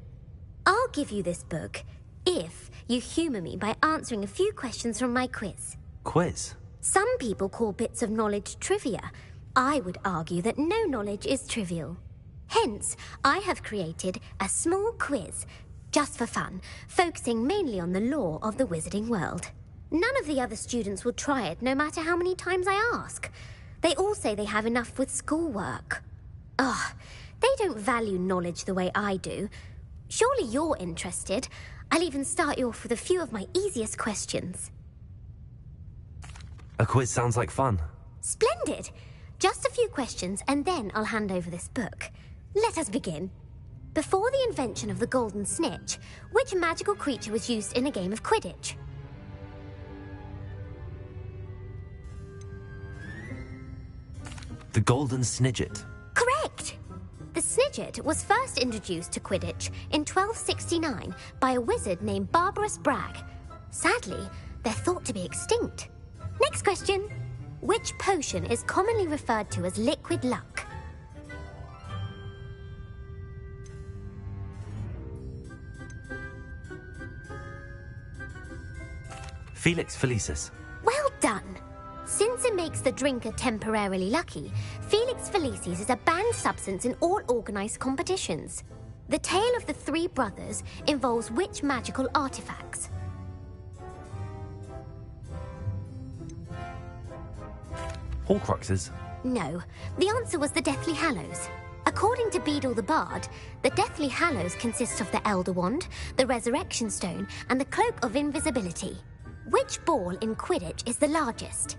I'll give you this book if you humour me by answering a few questions from my quiz. Quiz? Some people call bits of knowledge trivia. I would argue that no knowledge is trivial. Hence, I have created a small quiz, just for fun, focusing mainly on the lore of the wizarding world. None of the other students will try it, no matter how many times I ask. They all say they have enough with schoolwork. Ugh, they don't value knowledge the way I do. Surely you're interested. I'll even start you off with a few of my easiest questions. A quiz sounds like fun. Splendid! Just a few questions, and then I'll hand over this book. Let us begin. Before the invention of the golden snitch, which magical creature was used in a game of Quidditch? The golden snidget. Correct! The snidget was first introduced to Quidditch in 1269 by a wizard named Barbarous Bragg. Sadly, they're thought to be extinct. Next question. Which potion is commonly referred to as liquid luck? Felix Felicis. Well done! Since it makes the drinker temporarily lucky, Felix Felicis is a banned substance in all organised competitions. The tale of the three brothers involves which magical artifacts? Horcruxes. No, the answer was the Deathly Hallows. According to Beedle the Bard, the Deathly Hallows consists of the Elder Wand, the Resurrection Stone, and the Cloak of Invisibility. Which ball in Quidditch is the largest?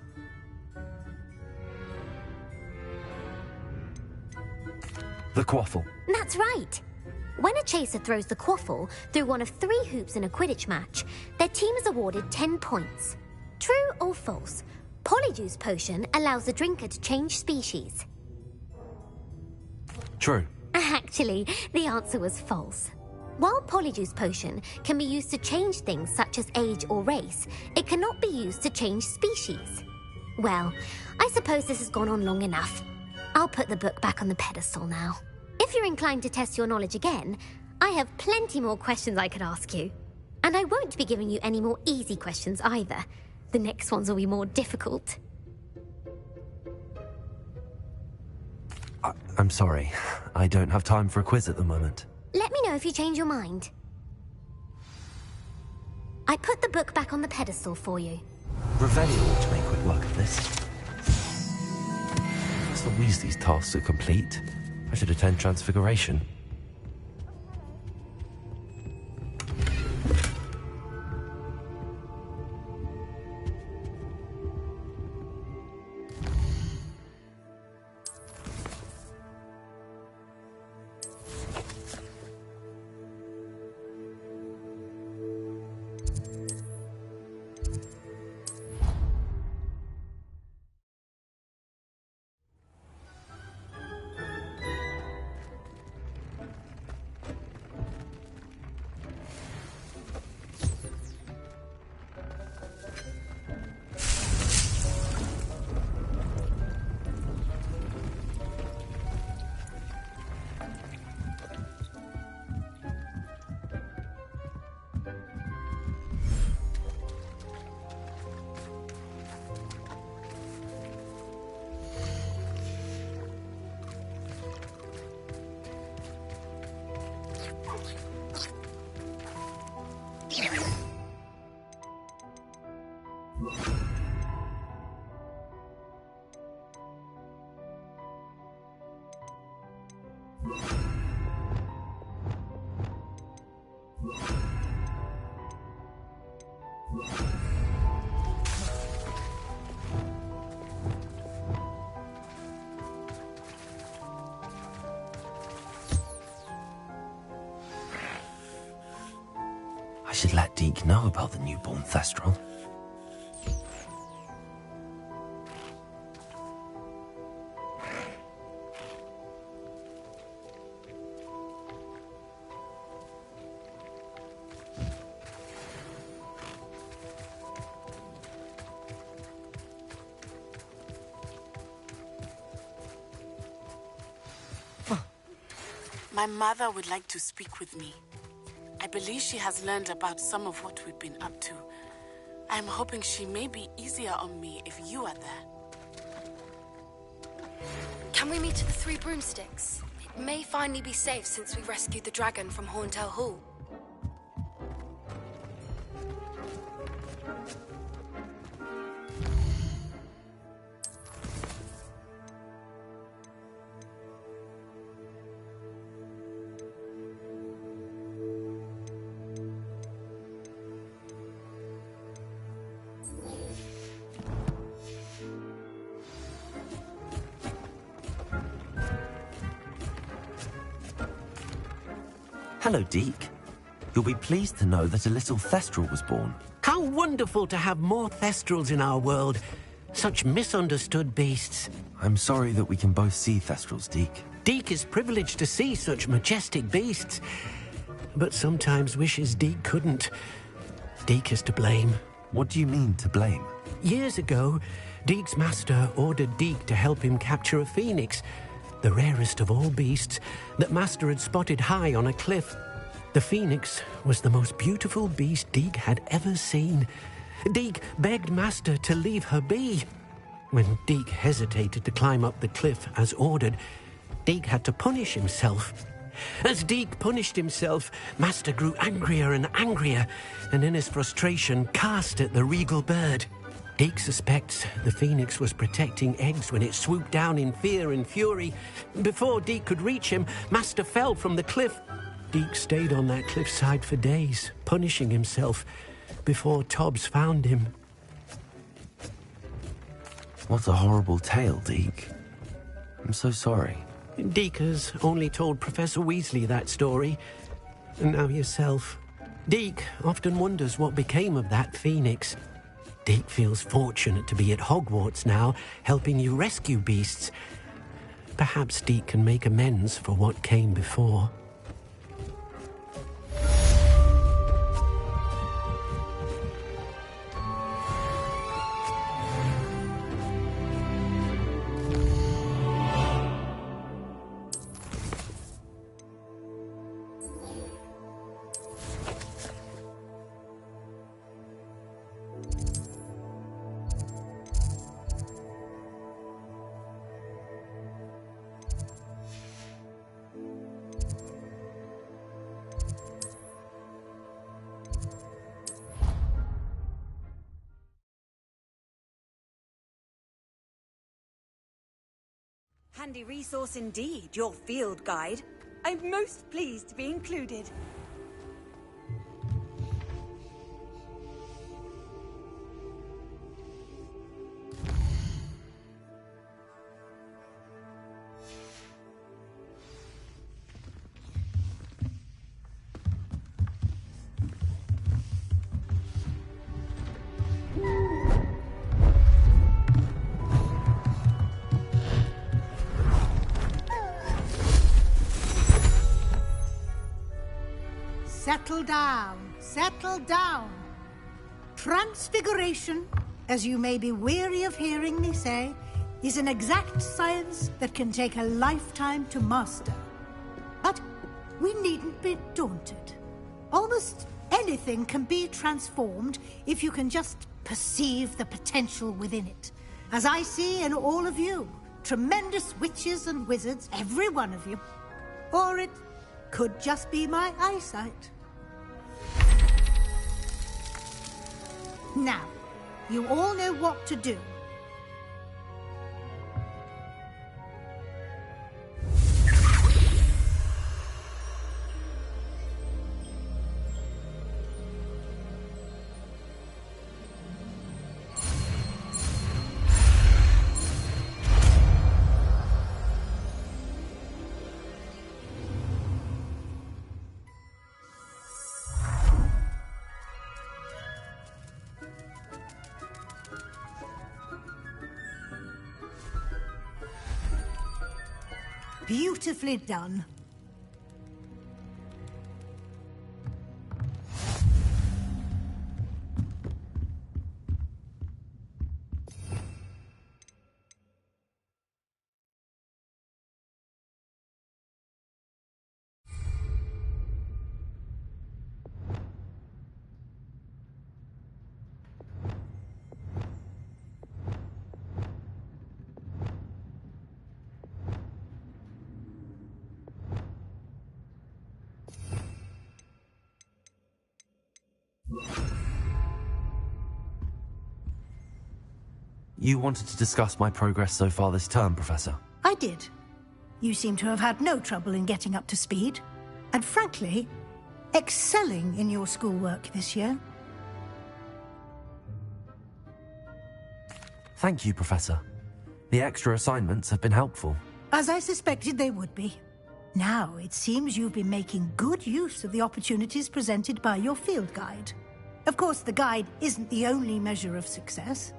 The quaffle. That's right. When a chaser throws the quaffle through one of 3 hoops in a Quidditch match, their team is awarded 10 points. True or false? Polyjuice Potion allows the drinker to change species. True. Actually, the answer was false. While Polyjuice Potion can be used to change things such as age or race, it cannot be used to change species. Well, I suppose this has gone on long enough. I'll put the book back on the pedestal now. If you're inclined to test your knowledge again, I have plenty more questions I could ask you. And I won't be giving you any more easy questions either. The next ones will be more difficult. I'm sorry. I don't have time for a quiz at the moment. Let me know if you change your mind. I put the book back on the pedestal for you. Revelio ought to make quick work of this. Professor Weasley's tasks are complete. I should attend Transfiguration. I should let Deke know about the newborn Thestral. My mother would like to speak with me. I believe she has learned about some of what we've been up to. I am hoping she may be easier on me if you are there. Can we meet at the Three Broomsticks? It may finally be safe since we rescued the dragon from Horntail Hall. Hello, Deke. You'll be pleased to know that a little Thestral was born. How wonderful to have more Thestrals in our world. Such misunderstood beasts. I'm sorry that we can both see Thestrals, Deke. Deke is privileged to see such majestic beasts, but sometimes wishes Deke couldn't. Deke is to blame. What do you mean, to blame? Years ago, Deke's master ordered Deke to help him capture a phoenix, the rarest of all beasts, that Master had spotted high on a cliff. The phoenix was the most beautiful beast Deke had ever seen. Deke begged Master to leave her be. When Deke hesitated to climb up the cliff as ordered, Deke had to punish himself. As Deke punished himself, Master grew angrier and angrier, and in his frustration cast at the regal bird. Deke suspects the phoenix was protecting eggs when it swooped down in fear and fury. Before Deke could reach him, Master fell from the cliff. Deke stayed on that cliffside for days, punishing himself, before Tobbs found him. What a horrible tale, Deke. I'm so sorry. Deke has only told Professor Weasley that story, and now yourself. Deke often wonders what became of that phoenix. Deke feels fortunate to be at Hogwarts now, helping you rescue beasts. Perhaps Deke can make amends for what came before. Handy resource indeed, your field guide. I'm most pleased to be included. Settle down, settle down. Transfiguration, as you may be weary of hearing me say, is an exact science that can take a lifetime to master. But we needn't be daunted. Almost anything can be transformed if you can just perceive the potential within it. As I see in all of you, tremendous witches and wizards, every one of you. Or it could just be my eyesight. Now, You all know what to do. Beautifully done. You wanted to discuss my progress so far this term, Professor? I did. You seem to have had no trouble in getting up to speed. And frankly, excelling in your schoolwork this year. Thank you, Professor. The extra assignments have been helpful. As I suspected they would be. Now, it seems you've been making good use of the opportunities presented by your field guide. Of course, the guide isn't the only measure of success.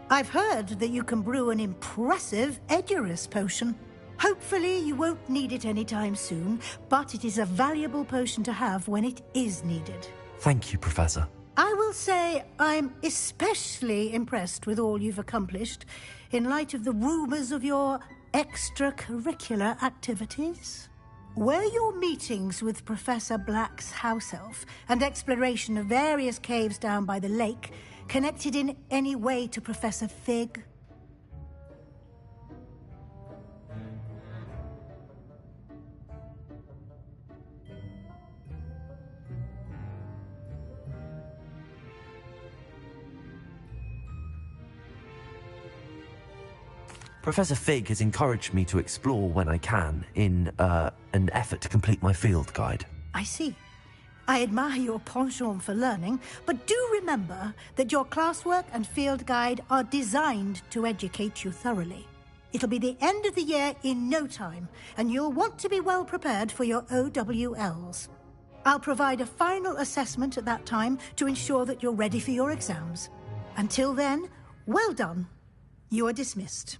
I've heard that you can brew an impressive Edurus potion. Hopefully, you won't need it anytime soon, but it is a valuable potion to have when it is needed. Thank you, Professor. I will say I'm especially impressed with all you've accomplished in light of the rumors of your extracurricular activities. Were your meetings with Professor Black's house elf and exploration of various caves down by the lake connected in any way to Professor Fig? Professor Fig has encouraged me to explore when I can in an effort to complete my field guide. I see. I admire your penchant for learning, but do remember that your classwork and field guide are designed to educate you thoroughly. It'll be the end of the year in no time, and you'll want to be well prepared for your OWLs. I'll provide a final assessment at that time to ensure that you're ready for your exams. Until then, well done. You are dismissed.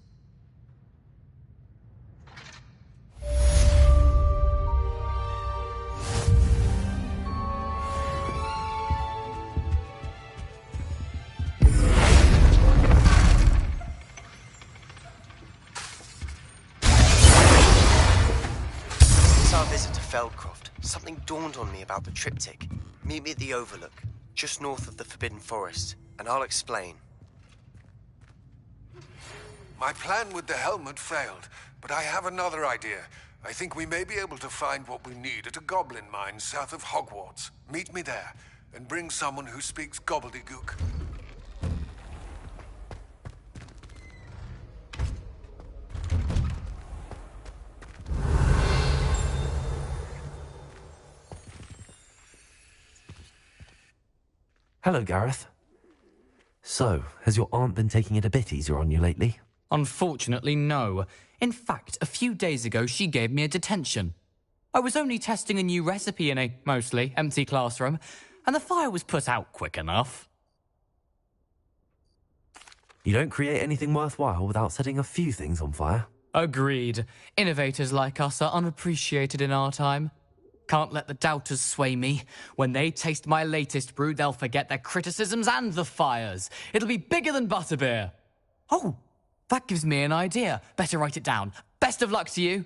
Visit to Feldcroft, something dawned on me about the triptych. Meet me at the Overlook, just north of the Forbidden Forest, and I'll explain. My plan with the helmet failed, but I have another idea. I think we may be able to find what we need at a goblin mine south of Hogwarts. Meet me there, and bring someone who speaks gobbledygook. Hello, Gareth. So, has your aunt been taking it a bit easier on you lately? Unfortunately, no. In fact, a few days ago, she gave me a detention. I was only testing a new recipe in a mostly empty classroom, and the fire was put out quick enough. You don't create anything worthwhile without setting a few things on fire. Agreed. Innovators like us are unappreciated in our time. Can't let the doubters sway me. When they taste my latest brew, they'll forget their criticisms and the fires. It'll be bigger than butterbeer. Oh, that gives me an idea. Better write it down. Best of luck to you.